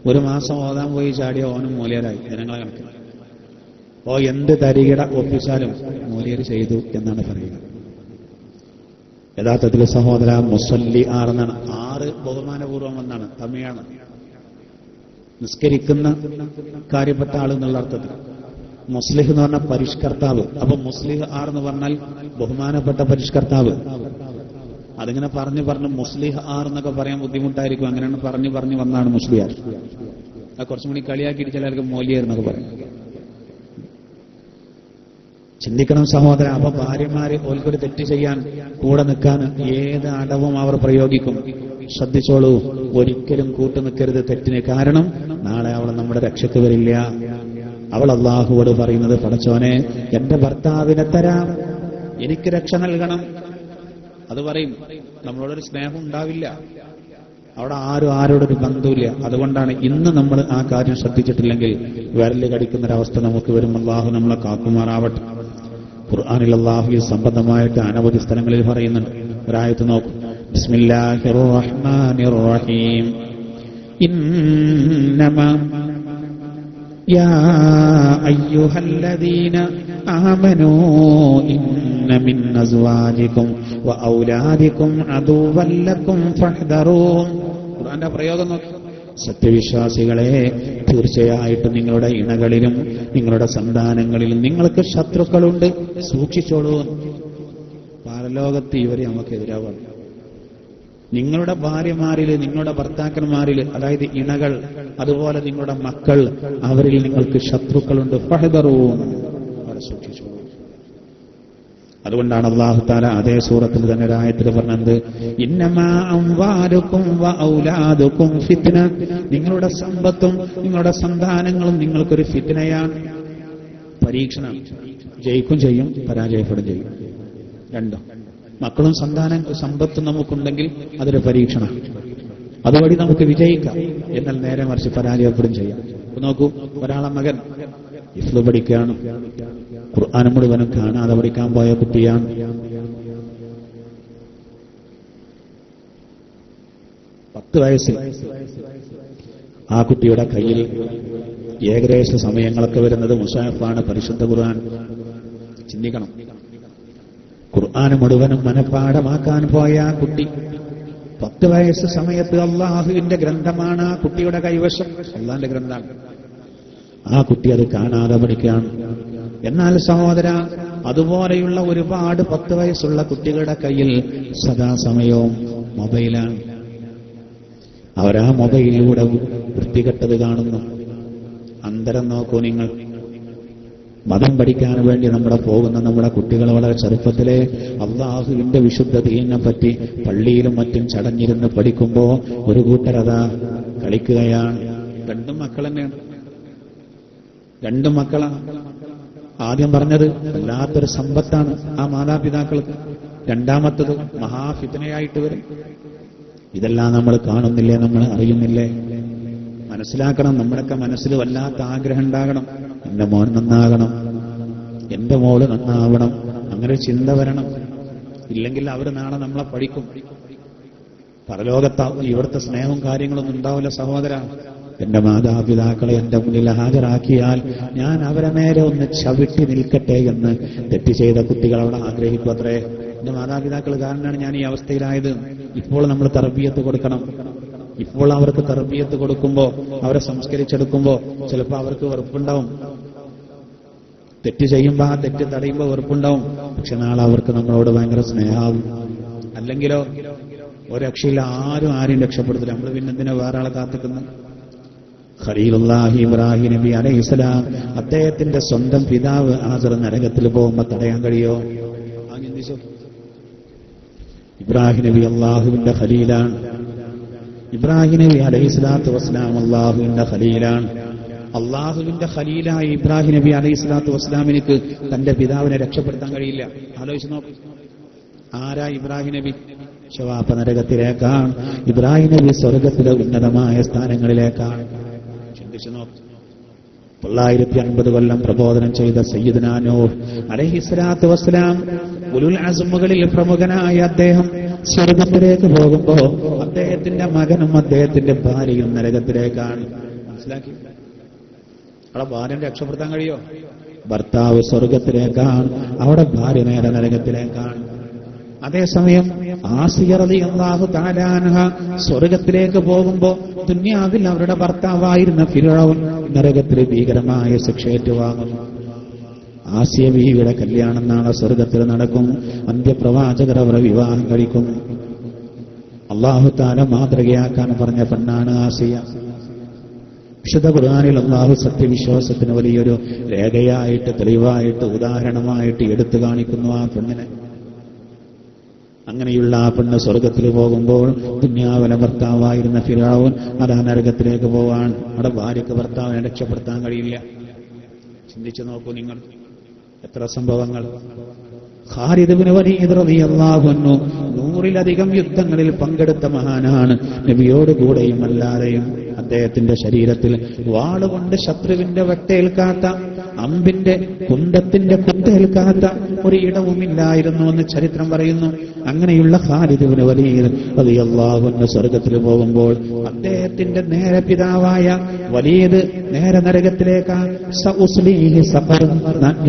ഒരു മാസം ഓതാൻ പോയി ചാടിയ ഓനും മൂല്യരായി ജനങ്ങളെ കണക്കിൽ. എന്ത് തരികിട ഒപ്പിച്ചാലും മൂല്യര് ചെയ്തു എന്നാണ് പറയുക. യഥാർത്ഥത്തിൽ സഹോദര, മുസല്ലി ആർന്നാണ്. 6 ബഹുമാനപൂർവം എന്നാണ്, തമിഴാണ്. നിസ്കരിക്കുന്ന കാര്യപ്പെട്ട ആൾ എന്നുള്ള അർത്ഥത്തിൽ. മുസ്ലിഹ് എന്ന് പറഞ്ഞാൽ പരിഷ്കർത്താവ്. അപ്പൊ മുസ്ലിഹ് ആർ എന്ന് പറഞ്ഞാൽ ബഹുമാനപ്പെട്ട പരിഷ്കർത്താവ്. അതിങ്ങനെ പറഞ്ഞു മുസ്ലിഹ് ആർ എന്നൊക്കെ പറയാൻ ബുദ്ധിമുട്ടായിരിക്കും. അങ്ങനെയാണ് പറഞ്ഞു വന്നാണ് മുസ്ലിയാർ. അത് കുറച്ചും കൂടി കളിയാക്കിയിട്ട് ചിലർക്ക് മൂല്യർ എന്നൊക്കെ പറയും. ചിന്തിക്കണം സഹോദര. അപ്പൊ ഭാര്യമാര് ഓൽക്കൊരു തെറ്റ് ചെയ്യാൻ കൂടെ നിൽക്കാൻ ഏത് അടവും അവർ പ്രയോഗിക്കും. ശ്രദ്ധിച്ചോളൂ, ഒരിക്കലും കൂട്ടു നിൽക്കരുത് തെറ്റിന്. കാരണം നാളെ അവൾ നമ്മുടെ രക്ഷയ്ക്ക് വരില്ല. അവൾ അള്ളാഹുവോട് പറയുന്നത്, പടച്ചോനെ, എന്റെ ഭർത്താവിനെ തരാം, എനിക്ക് രക്ഷ നൽകണം. അത് പറയും. നമ്മളോടൊരു സ്നേഹം ഉണ്ടാവില്ല. അവിടെ ആരോടൊരു ബന്ധമില്ല. അതുകൊണ്ടാണ് ഇന്ന് നമ്മൾ ആ കാര്യം ശ്രദ്ധിച്ചിട്ടില്ലെങ്കിൽ വിരല് കടിക്കുന്നൊരവസ്ഥ നമുക്ക് വരും. അള്ളാഹു നമ്മളെ കാക്കുമാറാവട്ടെ. ഖുർആനിൽ അള്ളാഹു ഈ സംബന്ധമായിട്ട് അനവധി സ്ഥലങ്ങളിൽ പറയുന്നുണ്ട്. ഒരായത്ത് നോക്കും. ബിസ്മില്ലാഹിർ റഹ്മാനിർ റഹീം. ഇന്നമാ യാ അയ്യുഹല്ലദീന ആമനൂ ഇന്ന മിൻ അസ്വാജികും വഔലാദികും അദുവ്വൻ ലക്കും ഫഹ്ദറൂ. ഖുർആന്റെ പ്രയോഗം നോക്കി. സത്യവിശ്വാസികളെ, തീർച്ചയായിട്ടും നിങ്ങളുടെ ഇണകളിലും നിങ്ങളുടെ സന്താനങ്ങളിലും നിങ്ങൾക്ക് ശത്രുക്കളുണ്ട്, സൂക്ഷിച്ചോളൂ. പരലോകത്ത് ഇവരെ നമുക്കെതിരാവാണ്. നിങ്ങളുടെ ഭാര്യമാരിൽ, നിങ്ങളുടെ ഭർത്താക്കന്മാരിൽ, അതായത് ഇണകൾ, അതുപോലെ നിങ്ങളുടെ മക്കൾ, അവരിൽ നിങ്ങൾക്ക് ശത്രുക്കളുണ്ട്. ഫഹ്ദറൂ, അവരെ സൂക്ഷിച്ചോളൂ. അതുകൊണ്ടാണ് അല്ലാഹു തആല അതേ സൂറത്തിൽ തന്നെ ഒരു ആയത്തിൽ പറഞ്ഞത്, ഇന്നമാ അംവാലുക്കും വ ഔലാദുക്കും ഫിത്ന, നിങ്ങളുടെ സമ്പത്തും നിങ്ങളുടെ സന്താനങ്ങളും നിങ്ങൾക്കൊരു ഫിത്നയാണ്, പരീക്ഷണം. ജയിക്കും ചെയ്യും, പരാജയപ്പെടും ചെയ്യും. രണ്ടും, മക്കളും സമ്പത്തും നമുക്കുണ്ടെങ്കിൽ അതൊരു പരീക്ഷണം, അതുവഴി നമുക്ക് വിജയിക്കാം. എന്നാൽ നേരെ മറിച്ച് പരാജയപ്പെടും ചെയ്യാം. നോക്കൂ, ഒരാളെ മകൻ ഹിഫ്ള് പഠിക്കുകയാണ്, ഖുർആൻ മുഴുവനും കാണാതെ പഠിക്കാൻ പോയ കുട്ടിയാണ്. വയസ്സിൽ ആ കുട്ടിയുടെ കയ്യിൽ ഏകദേശ സമയങ്ങളൊക്കെ വരുന്നത് മുസാഫാണ്, പരിശുദ്ധ ഖുർആൻ. ചിന്തിക്കണം, ഖുർആൻ മുഴുവനും മനഃപ്പാഠമാക്കാൻ പോയ ആ കുട്ടി 10 വയസ്സ് സമയത്ത് അള്ളാഹുവിന്റെ ഗ്രന്ഥമാണ് ആ കുട്ടിയുടെ കൈവശം, അള്ളാഹിന്റെ ഗ്രന്ഥമാണ്. ആ കുട്ടി അത് കാണാതെ പഠിക്കുകയാണ്. എന്നാൽ സഹോദര, അതുപോലെയുള്ള ഒരുപാട് 10 വയസ്സുള്ള കുട്ടികളുടെ കയ്യിൽ സദാസമയവും മൊബൈലാണ്. അവരാ മൊബൈലിലൂടെ വൃത്തികെട്ടത് കാണുന്നു. അന്തരം നോക്കൂ നിങ്ങൾ. മതം പഠിക്കാൻ വേണ്ടി നമ്മുടെ കുട്ടികൾ വളരെ ചെറുപ്പത്തിലെ അള്ളാഹുവിന്റെ വിശുദ്ധ ദീനിനെ പറ്റി പള്ളിയിലും മറ്റും ചടഞ്ഞിരുന്ന് പഠിക്കുമ്പോ ഒരു കൂട്ടരതാ കളിക്കുകയാണ്. രണ്ടും മക്കൾ തന്നെയാണ്, രണ്ടും മക്കളാണ്. ആദ്യം പറഞ്ഞത് വല്ലാത്തൊരു സമ്പത്താണ് ആ മാതാപിതാക്കൾക്ക്, രണ്ടാമത്തത് മഹാഫിത്നയായിട്ട് വരും. ഇതെല്ലാം നമ്മൾ കാണുന്നില്ലേ, നമ്മൾ അറിയുന്നില്ലേ? മനസ്സിലാക്കണം. നമ്മുടെയൊക്കെ മനസ്സിൽ വല്ലാത്ത ആഗ്രഹം ഉണ്ടാകണം, എന്റെ മോൻ നന്നാകണം, എന്റെ മോള് നന്നാവണം, അങ്ങനെ ചിന്ത വരണം. ഇല്ലെങ്കിൽ അവർ നാളെ നമ്മളെ പഠിക്കും. പരലോകത്ത് ഇവിടുത്തെ സ്നേഹവും കാര്യങ്ങളൊന്നും ഉണ്ടാവില്ല സഹോദര. എന്റെ മാതാപിതാക്കളെ എന്റെ മുന്നിൽ ഹാജരാക്കിയാൽ ഞാൻ അവരെ നേരെ ഒന്ന് ചവിട്ടി നിൽക്കട്ടെ എന്ന് തെറ്റ് ചെയ്ത കുട്ടികൾ അവിടെ ആഗ്രഹിക്കും. അത്രേ, എന്റെ മാതാപിതാക്കൾ കാരണമാണ് ഞാൻ ഈ അവസ്ഥയിലായത്. ഇപ്പോൾ നമ്മൾ തർബിയത്ത് കൊടുക്കണം. ഇപ്പോൾ അവർക്ക് തർബിയത്ത് കൊടുക്കുമ്പോ, അവരെ സംസ്കരിച്ചെടുക്കുമ്പോ ചിലപ്പോൾ അവർക്ക് വെറുപ്പുണ്ടാവും. തെറ്റ് ചെയ്യുമ്പോ, ആ തെറ്റ് തടയുമ്പോ വെറുപ്പുണ്ടാവും. പക്ഷെ നാളെ അവർക്ക് നമ്മളോട് ഭയങ്കര സ്നേഹമാവും. അല്ലെങ്കിലോ ഒരു രക്ഷയില്ല, ആരും രക്ഷപ്പെടുത്തില്ല. നമ്മൾ പിന്നെ എന്തിനാ വേറെ ആളെ കാത്തിക്കുന്നു? ഖലീലുല്ലാഹി ഇബ്രാഹിം നബി അലൈഹിസ്സലാം, അദ്ദേഹത്തിന്റെ സ്വന്തം പിതാവ് ആസർ നരകത്തിൽ പോകുമ്പോ തടയാൻ കഴിയോ? ഇബ്രാഹിം നബി അള്ളാഹുവിന്റെ ഖലീലാണ്. ഇബ്രാഹിം നബി അലൈഹിസ്സലാത്തു വസ്സലാം അള്ളാഹുവിന്റെ ഖലീലാണ്. അള്ളാഹുവിന്റെ ഖലീലായ ഇബ്രാഹിം നബി അലൈഹിസ്സലാത്തു വസ്സലാമിനിക്ക് തന്റെ പിതാവിനെ രക്ഷപ്പെടുത്താൻ കഴിയില്ല. ആലോചിച്ച് നോക്ക്, ആരാ ഇബ്രാഹിം നബി? ശവാപ്പ നരകത്തിലേക്കാണ്, ഇബ്രാഹിം നബി സ്വർഗത്തിലെ ഉന്നതമായ സ്ഥാനങ്ങളിലേക്കാണ്. ചിന്തിച്ചു നോക്ക്. 950 കൊല്ലം പ്രബോധനം ചെയ്ത സയ്യിദുനാ നൂഹ് അലൈഹിസ്സലാത്തു വസ്സലാം, ഉലുൽ അസ്മുകളിൽ പ്രമുഖനായ അദ്ദേഹം സ്വർഗത്തിലേക്ക് പോകുമ്പോ അദ്ദേഹത്തിന്റെ മകനും അദ്ദേഹത്തിന്റെ ഭാര്യയും നരകത്തിലേക്കാണ്. മനസ്സിലാക്കി? അവിടെ ഭാര്യനെ രക്ഷപ്പെടുത്താൻ കഴിയോ? ഭർത്താവ് സ്വർഗത്തിലേക്കാണ്, അവിടെ ഭാര്യ നേരെ നരകത്തിലേക്കാണ്. അതേസമയം ആസിയ റളിയല്ലാഹു തആല അൻഹ സ്വർഗത്തിലേക്ക് പോകുമ്പോ ദുനിയാവിൽ അവരുടെ ഭർത്താവായിരുന്ന ഫിർഔൻ നരകത്തിൽ ഭീകരമായ ശിക്ഷ ഏറ്റുവാങ്ങുന്നു. ആസിയ ബീവിയുടെ കല്യാണം നാളെ സ്വർഗത്തിൽ നടക്കും. അന്ത്യപ്രവാചകർ അവരെ വിവാഹം കഴിക്കും. അല്ലാഹു തആല മാതൃകയാക്കാൻ പറഞ്ഞ പെണ്ണാണ് ആസിയ. വിശുദ്ധ ഖുർആനിൽ അല്ലാഹു സത്യവിശ്വാസത്തിന് വലിയൊരു രേഖയായിട്ട്, തെളിവായിട്ട്, ഉദാഹരണമായിട്ട് എടുത്തു കാണിക്കുന്നു ആ പെണ്ണിനെ. അങ്ങനെയുള്ള ആ പെണ്ണ് സ്വർഗത്തിൽ പോകുമ്പോൾ ദുനിയാവിലെ ഭർത്താവായിരുന്ന ഫിർഔൻ അതാ നരകത്തിലേക്ക് പോവാൻ. അവിടെ ഭാര്യയ്ക്ക് ഭർത്താവിനെ രക്ഷപ്പെടുത്താൻ കഴിയില്ല. ചിന്തിച്ചു നോക്കൂ നിങ്ങൾ, എത്ര സംഭവങ്ങൾ. ഖാലിദ് ഇബ്നു വലീദ് റളിയല്ലാഹു അൻഹു 100-ലധികം യുദ്ധങ്ങളിൽ പങ്കെടുത്ത മഹാനാണ്. നബിയോട് കൂടെയും അല്ലാതെയും അദ്ദേഹത്തിന്റെ ശരീരത്തിൽ വാളുകൊണ്ട് ശത്രുവിന്റെ വെട്ടേൽക്കാത്ത അമ്പിന്റെ കുന്തത്തിന്റെ കുത്തേൽക്കാത്ത ഒരു ഇടവുമില്ലായിരുന്നു എന്ന് ചരിത്രം പറയുന്നു. അങ്ങനെയുള്ള ഖാലിദ് ഇബ്നു വലീദ് റളിയല്ലാഹു അൻഹു സ്വർഗ്ഗത്തിൽ പോകുമ്പോൾ അദ്ദേഹത്തിന്റെ നേരെ പിതാവായ വലീദ് നേരെ നരകത്തിലേക്ക് സഉസ്ലീഹി സഖർ,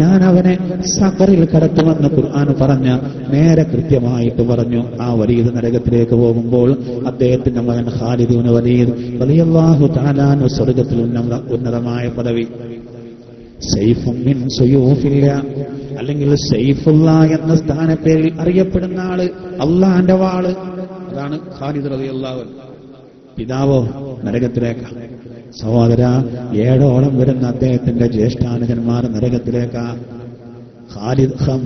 ഞാൻ അവനെ സഖറിൽ കടത്തുമെന്ന് ഖുർആൻ പറഞ്ഞ നേരെ കൃത്യമായിട്ട് പറഞ്ഞു. ആ വലീദ് നരകത്തിലേക്ക് പോകുമ്പോൾ അദ്ദേഹത്തിന്റെ മകൻ ഖാലിദ് ഇബ്നു വലീദ് റളിയല്ലാഹു തആല അൻഹു സ്വർഗ്ഗത്തിൽ ഉന്നതമായ പദവി. സൈഫും മിൻ സുയൂഫില്ല, അല്ലെങ്കിൽ സൈഫുള്ള എന്ന സ്ഥാനപ്പേരിൽ അറിയപ്പെടുന്ന ആള്, അള്ളാന്റെ വാള്. അതാണ് ഖാലിദ് റളിയല്ലാഹു അൻഹു. പിതാവോ നരകത്തിലേക്കാ. സഹോദര, 7ഓളം വരുന്ന അദ്ദേഹത്തിന്റെ ജ്യേഷ്ഠാനുജന്മാർ നരകത്തിലേക്കാ.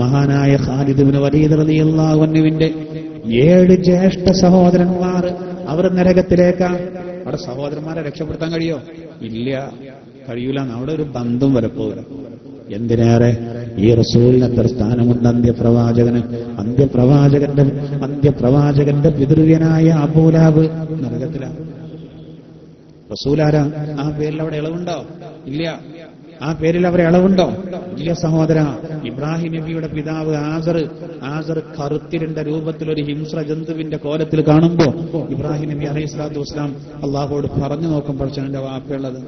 മഹാനായ ഖാലിദ് ഇബ്നു വലീദ് റളിയല്ലാഹു അൻഹുവിന്റെ 7 ജ്യേഷ്ഠ സഹോദരന്മാർ അവർ നരകത്തിലേക്കാ. അവിടെ സഹോദരന്മാരെ രക്ഷപ്പെടുത്താൻ കഴിയോ? ഇല്ല, കഴിയൂല. അവിടെ ഒരു ബന്ധം വരപ്പോകുക. എന്തിനേറെ ഈ റസൂലിന് എത്ര സ്ഥാനമുണ്ട് അന്ത്യപ്രവാചകന്. അന്ത്യപ്രവാചകന്റെ പിതൃവ്യനായ അബൂലഹബ് നരകത്തിലാണ്. റസൂലാരാ? ആ പേരിൽ അവിടെ ഇളവുണ്ടോ? ഇല്ല. ആ പേരിൽ അവരെ ഇളവുണ്ടോ? ഇല്ല സഹോദര. ഇബ്രാഹിം നബിയുടെ പിതാവ് ആസർ കറുത്തിരണ്ട രൂപത്തിൽ ഒരു ഹിംസ്ര ജന്തുവിന്റെ കോലത്തിൽ കാണുമ്പോ ഇബ്രാഹിം നബി അലൈഹി സ്വലാത്തു വസ്സലാം അള്ളാഹുവോട് പറഞ്ഞു നോക്കും, പഠിച്ചവന്റെ വാപ്പയുള്ളത്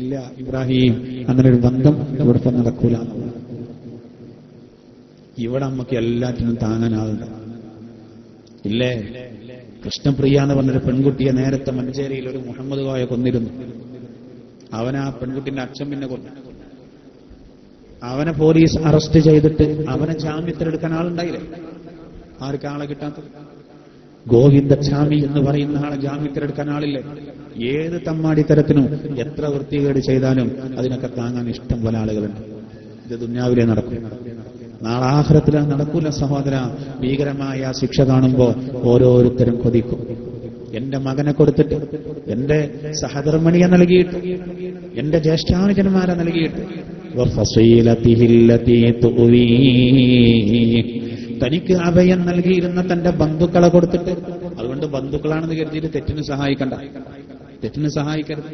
ഇല്ല ഇബ്രാഹിം, അങ്ങനെ ഒരു ബന്ധം ഇവിടെ നടക്കൂല. ഇവിടെ നമുക്ക് എല്ലാറ്റിനും താങ്ങാനാവുന്നുണ്ട് ഇല്ലേ? കൃഷ്ണപ്രിയ എന്ന് പറഞ്ഞൊരു പെൺകുട്ടിയെ നേരത്തെ മഞ്ചേരിയിൽ ഒരു മുഹമ്മദ് കോയ കൊന്നിരുന്നു. അവനെ ആ പെൺകുട്ടിന്റെ അച്ഛൻ പിന്നെ കൊന്നു. അവനെ പോലീസ് അറസ്റ്റ് ചെയ്തിട്ട് അവനെ ജാമ്യത്തിലെടുക്കാൻ ആളുണ്ടായില്ലേ? ആർക്ക് ആളെ കിട്ടാത്തത്? ഗോവിന്ദസ്വാമി എന്ന് പറയുന്ന ആളെ ജാമ്യത്തിലെടുക്കാൻ ആളില്ലേ? ഏത് തമ്മാടിത്തരത്തിനും എത്ര വൃത്തികേട് ചെയ്താലും അതിനൊക്കെ താങ്ങാൻ ഇഷ്ടം പോലെ ആളുകളുണ്ട്. ഇത് ദുന്യാവിലെ നടക്കും, നാളെ ആഖിറത്തില് നടക്കൂല സഹോദര. ഭീകരമായ ശിക്ഷ കാണുമ്പോ ഓരോരുത്തരും കൊതിക്കും. എന്റെ മകനെ കൊടുത്തിട്ട്, എന്റെ സഹധർമ്മിണിയെ നൽകിയിട്ട്, എന്റെ ജ്യേഷ്ഠാനുജന്മാരെ നൽകിയിട്ട്, തനിക്ക് അഭയം നൽകിയിരുന്ന തന്റെ ബന്ധുക്കളെ കൊടുത്തിട്ട്. അതുകൊണ്ട് ബന്ധുക്കളാണെന്ന് കരുതിയിട്ട് തെറ്റിന് സഹായിക്കരുത്.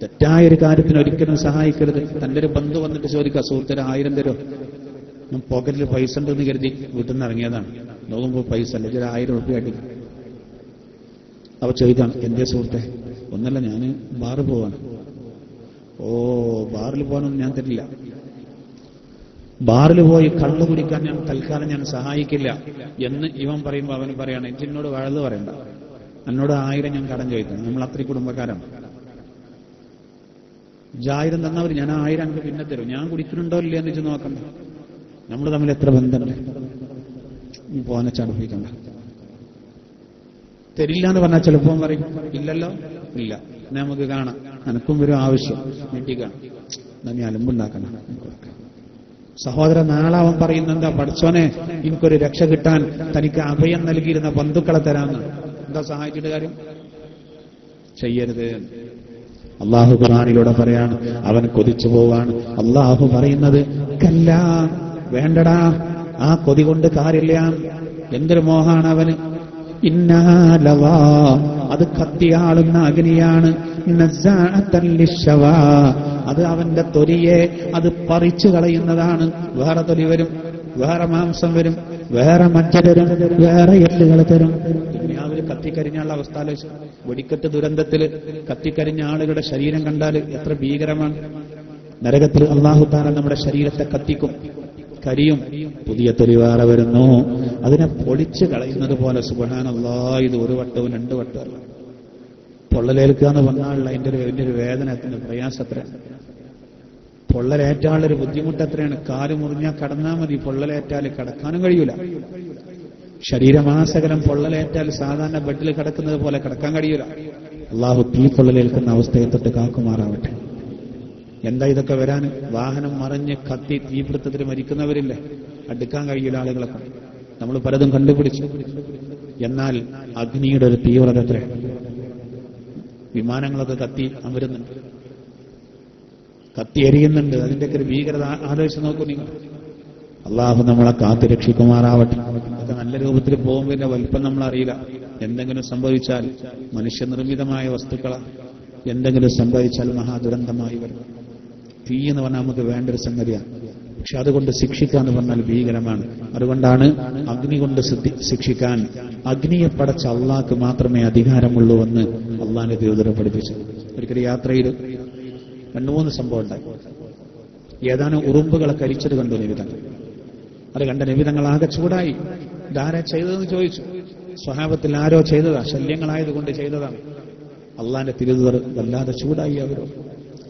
തെറ്റായൊരു കാര്യത്തിന് ഒരിക്കലും സഹായിക്കരുത്. തന്റെ ഒരു ബന്ധു വന്നിട്ട് ചോദിക്കുക, സുഹൃത്തിന് 1000 തരോ? ഞാൻ പോക്കറ്റിൽ പൈസ ഉണ്ടെന്ന് കരുതി വീട്ടിൽ നിന്ന് ഇറങ്ങിയതാണ്. നോക്കുമ്പോൾ പൈസ അല്ല, ഒരു 1000 രൂപ അടിക്കും. അപ്പൊ ചോദിക്കാം, എന്തേ സുഹൃത്തെ? ഒന്നല്ല, ഞാൻ ബാറിൽ പോവാണ്. ഓ, ബാറിൽ പോകാനൊന്നും ഞാൻ തരില്ല. ബാറിൽ പോയി കള്ളു കുടിക്കാൻ ഞാൻ തൽക്കാലം ഞാൻ സഹായിക്കില്ല എന്ന് ഇവൻ പറയുമ്പോൾ അവന് പറയാണ്, എന്നോട് വഴുത് പറയണ്ട, എന്നോട് 1000 ഞാൻ കടം ചോദിക്കണം. നമ്മൾ അത്രയും കുടുംബക്കാരാണ്. 1000 തന്നവർ ഞാൻ 1000 എനിക്ക് പിന്നെ തരും. ഞാൻ കുടിക്കുന്നുണ്ടോ ഇല്ല എന്ന് വെച്ച് നോക്കണ്ട. നമ്മൾ തമ്മിൽ എത്ര ബന്ധമുണ്ട്? നീ പോനെ ചടപ്പിക്കണ്ട. തരില്ല എന്ന് പറഞ്ഞാൽ ചിലപ്പോൾ പറയും, ഇല്ലല്ലോ, ഇല്ല, നമുക്ക് കാണാം, എനക്കും വരും ആവശ്യം, നീട്ടിക്കാണ്, നീ അലമ്പുണ്ടാക്കണം. സഹോദരൻ നാളെ അവൻ പറയുന്ന എന്താ? പഠിച്ചോനെ, എനിക്കൊരു രക്ഷ കിട്ടാൻ തനിക്ക് അഭയം നൽകിയിരുന്ന ബന്ധുക്കളെ തരാന്ന്. എന്താ സഹായിച്ചിട്ട് കാര്യം? ചെയ്യരുത്. അള്ളാഹു ഖുർആനിലൂടെ പറയാണ്, അവൻ കൊതിച്ചു പോവാണ്. അള്ളാഹു പറയുന്നത്, കല്ല, വേണ്ടടാ, ആ കൊതി കൊണ്ട് കാര്യമില്ല. എന്തൊരു മോഹാണ് അവന്. ഇന്നാലവാ, അത് കത്തിയാളുന്ന അഗ്നിയാണ്. അത് അവന്റെ തൊലിയെ അത് പറിച്ചു കളയുന്നതാണ്. വേറെ തൊലി വരും, വേറെ മാംസം വരും, വേറെ മജ്ജ തരും, വേറെ എല്ലുകൾ തരും. ദുനിയാവിൽ കത്തിക്കരിഞ്ഞുള്ള അവസ്ഥ ആലോചിച്ചു. വെടിക്കെട്ട് ദുരന്തത്തില് കത്തിക്കരിഞ്ഞ ആളുകളുടെ ശരീരം കണ്ടാൽ എത്ര ഭീകരമാണ്. നരകത്തിൽ അല്ലാഹു തആല നമ്മുടെ ശരീരത്തെ കത്തിക്കും, കരിയും, പുതിയ തൊലി വേറെ വരുന്നു. അതിനെ പൊളിച്ചു കളയുന്നത് പോലെ. സുബ്ഹാനല്ലാഹ്, ഇത് 1 വട്ടവും 2 വട്ടവും. പൊള്ളലേൽക്കുക എന്ന് പറഞ്ഞാലുള്ള അതിന്റെ ഒരു വേദന, എത്ര പ്രയാസത്ര. പൊള്ളലേറ്റാളൊരു ബുദ്ധിമുട്ട് എത്രയാണ്. കാല് മുറിഞ്ഞാൽ കടന്നാൽ മതി, പൊള്ളലേറ്റാൽ കിടക്കാനും കഴിയൂല. ശരീരമാസകലം പൊള്ളലേറ്റാൽ സാധാരണ ബെഡിൽ കിടക്കുന്നത് പോലെ കിടക്കാൻ കഴിയൂല. അള്ളാഹു തീ പൊള്ളലേൽക്കുന്ന അവസ്ഥയെ തൊട്ട് കാക്കുമാറാവട്ടെ. എന്താ ഇതൊക്കെ വരാൻ? വാഹനം മറിഞ്ഞ് കത്തി തീപിടുത്തത്തിൽ മരിക്കുന്നവരില്ലേ? അടുക്കാൻ കഴിയില്ല ആളുകളൊക്കെ. നമ്മൾ പലതും കണ്ടുപിടിച്ചു. എന്നാൽ അഗ്നിയുടെ ഒരു തീവ്രത എത്ര. വിമാനങ്ങളൊക്കെ കത്തി അമരുന്നുണ്ട്, കത്തി എരിയുന്നുണ്ട്. അതിന്റെയൊക്കെ ഒരു ഭീകരത ആലോചിച്ച് നോക്കൂ നിങ്ങൾ. അള്ളാഹു നമ്മളെ കാത്തുരക്ഷിക്കുമാറാവട്ടെ. അതൊക്കെ നല്ല രൂപത്തിൽ പോകുമ്പോൾ ഇതിന്റെ വലിപ്പം നമ്മളറിയില്ല. എന്തെങ്കിലും സംഭവിച്ചാൽ മനുഷ്യനിർമ്മിതമായ വസ്തുക്കളാണ്. എന്തെങ്കിലും സംഭവിച്ചാൽ മഹാദുരന്തമായി വരും. തീ എന്ന് പറഞ്ഞാൽ നമുക്ക് വേണ്ട ഒരു സംഗതിയാണ്. പക്ഷെ അതുകൊണ്ട് ശിക്ഷിക്കാന്ന് പറഞ്ഞാൽ ഭീകരമാണ്. അതുകൊണ്ടാണ് അഗ്നി കൊണ്ട് ശിക്ഷിക്കാൻ അഗ്നിയെ പടച്ച അള്ളാഹ്ക്ക് മാത്രമേ അധികാരമുള്ളൂ എന്ന് അള്ളാഹിന്റെ ദൂതരെ പഠിപ്പിച്ചു. ഒരിക്കലും യാത്രയിൽ 2-3 സംഭവം ഉണ്ടായി. ഏതാനും ഉറുമ്പുകളെ കരിച്ചത് കണ്ടു നബിതങ്ങൾ. അത് കണ്ട നബിതങ്ങൾ ആകെ ചൂടായി. ഇതാരാ ചെയ്തതെന്ന് ചോദിച്ചു. സ്വഹാബത്തിൽ ആരോ ചെയ്തതാ, ശല്യങ്ങളായതുകൊണ്ട് ചെയ്തതാണ്. അള്ളാന്റെ തിരുതർ വല്ലാതെ ചൂടായി. അവരോ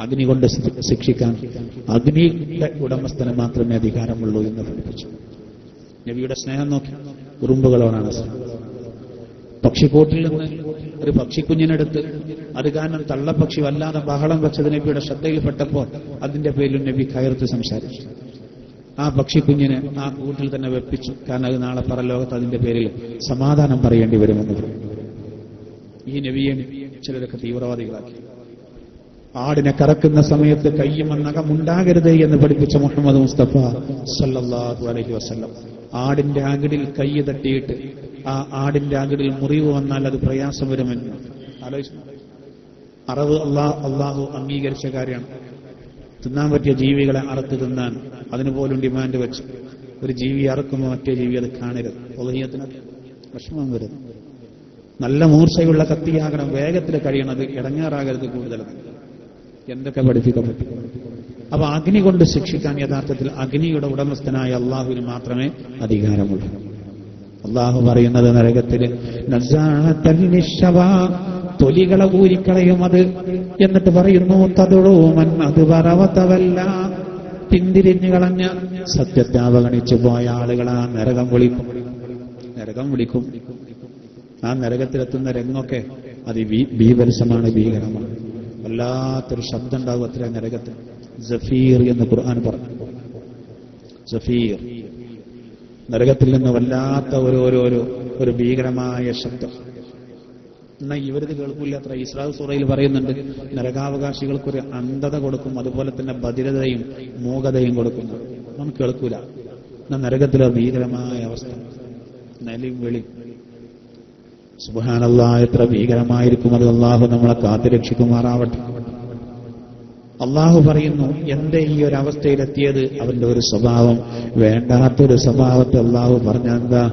അഗ്നി കൊണ്ട് ശിക്ഷിക്കാൻ അഗ്നിയുടെ ഉടമസ്ഥന് മാത്രമേ അധികാരമുള്ളൂ എന്ന് പഠിപ്പിച്ചു. നബിയുടെ സ്നേഹം നോക്കി. ഉറുമ്പുകളോടാണ് സ്നേഹം. പക്ഷിക്കൂട്ടിൽ നിന്ന് ഒരു പക്ഷിക്കുഞ്ഞിനെടുത്ത് അത് കാരണം തള്ളപ്പക്ഷി വല്ലാതെ ബഹളം വെച്ചത് നബിയുടെ ശ്രദ്ധയിൽപ്പെട്ടപ്പോൾ അതിന്റെ പേരിൽ നബി കയർത്ത് സംസാരിച്ചു. ആ പക്ഷിക്കുഞ്ഞിനെ ആ കൂട്ടിൽ തന്നെ വെപ്പിച്ചു. കാരണം അത് നാളെ പരലോകത്ത് അതിന്റെ പേരിൽ സമാധാനം പറയേണ്ടി വരുമെന്ന് പറഞ്ഞു. ഈ നബിയെ ചിലരൊക്കെ തീവ്രവാദികളാക്കി. ആടിനെ കറക്കുന്ന സമയത്ത് കയ്യും നഖമുണ്ടാകരുത് എന്ന് പഠിപ്പിച്ച മുഹമ്മദ് മുസ്തഫ സല്ലല്ലാഹു അലൈഹി വസല്ലം. ആടിന്റെ അകിടിൽ കൈ തട്ടിയിട്ട് ആ ആടിന്റെ അകിടിൽ മുറിവ് വന്നാൽ അത് പ്രയാസം വരുമെന്ന് ആലോചിച്ചു. അറവ് അള്ളാഹു അംഗീകരിച്ച കാര്യമാണ്. തിന്നാൻ പറ്റിയ ജീവികളെ അറുത്ത് തിന്നാൻ അതിനുപോലും ഡിമാൻഡ് വെച്ച് ഒരു ജീവി അറുക്കുമ്പോൾ മറ്റേ ജീവി അത് കാണരുത്. ഉലഹിയത്തിനൊക്കെ വിഷമം വരുന്നു. നല്ല മൂർച്ചയുള്ള കത്തിയാകണം, വേഗത്തിൽ കഴിയണത്, ഇടങ്ങാറാകരുത് കൂടുതലും. എന്തൊക്കെ പഠിപ്പിക്കാൻ പറ്റും. അപ്പൊ അഗ്നി കൊണ്ട് ശിക്ഷിക്കാൻ യഥാർത്ഥത്തിൽ അഗ്നിയുടെ ഉടമസ്ഥനായ അള്ളാഹുവിന് മാത്രമേ അധികാരമുള്ളൂ. അള്ളാഹു പറയുന്നത് നരകത്തില് തൊലികളെ ഊരിക്കളയും അത്. എന്നിട്ട് പറയുന്നു തതുളൂമൻ അത് പറവത്തവല്ല, പിന്തിരിഞ്ഞു കളഞ്ഞ സത്യത്തെ അവഗണിച്ചു പോയ ആളുകളാ നരകം വിളിക്കും. ആ നരകത്തിലെത്തുന്ന രംഗമൊക്കെ അത് ഭീകരമാണ്, ഭീകരമാണ്. വല്ലാത്തൊരു ശബ്ദം ഉണ്ടാവും അത്ര നരകത്തിൽ. സഫീർ എന്ന് ഖുർആൻ പറഞ്ഞു. സഫീർ, നരകത്തിൽ നിന്ന് വല്ലാത്ത ഒരു ഭീകരമായ ശബ്ദം. എന്നാൽ ഇവരിത് കേൾക്കില്ല അത്ര. ഇസ്രാ സൂറയിൽ പറയുന്നുണ്ട് നരകാവകാശികൾക്കൊരു അന്ധത കൊടുക്കും, അതുപോലെ തന്നെ ബധിരതയും മൂകതയും കൊടുക്കുന്നു. നാം കേൾക്കൂല. എന്നാൽ നരകത്തിലെ ഭീകരമായ അവസ്ഥ, നലിം വെളി. സുബ്ഹാനല്ലാഹ്, എത്ര ഭീകരമായിരിക്കും അത്. അള്ളാഹു നമ്മളെ കാത്തുരക്ഷിക്കുമാറാവട്ടെ. അള്ളാഹു പറയുന്നു എന്തേ ഈ ഒരു അവസ്ഥയിലെത്തിയത്? അവന്റെ ഒരു സ്വഭാവം, വേണ്ടാത്തൊരു സ്വഭാവത്തെ അള്ളാഹു പറഞ്ഞെന്താ?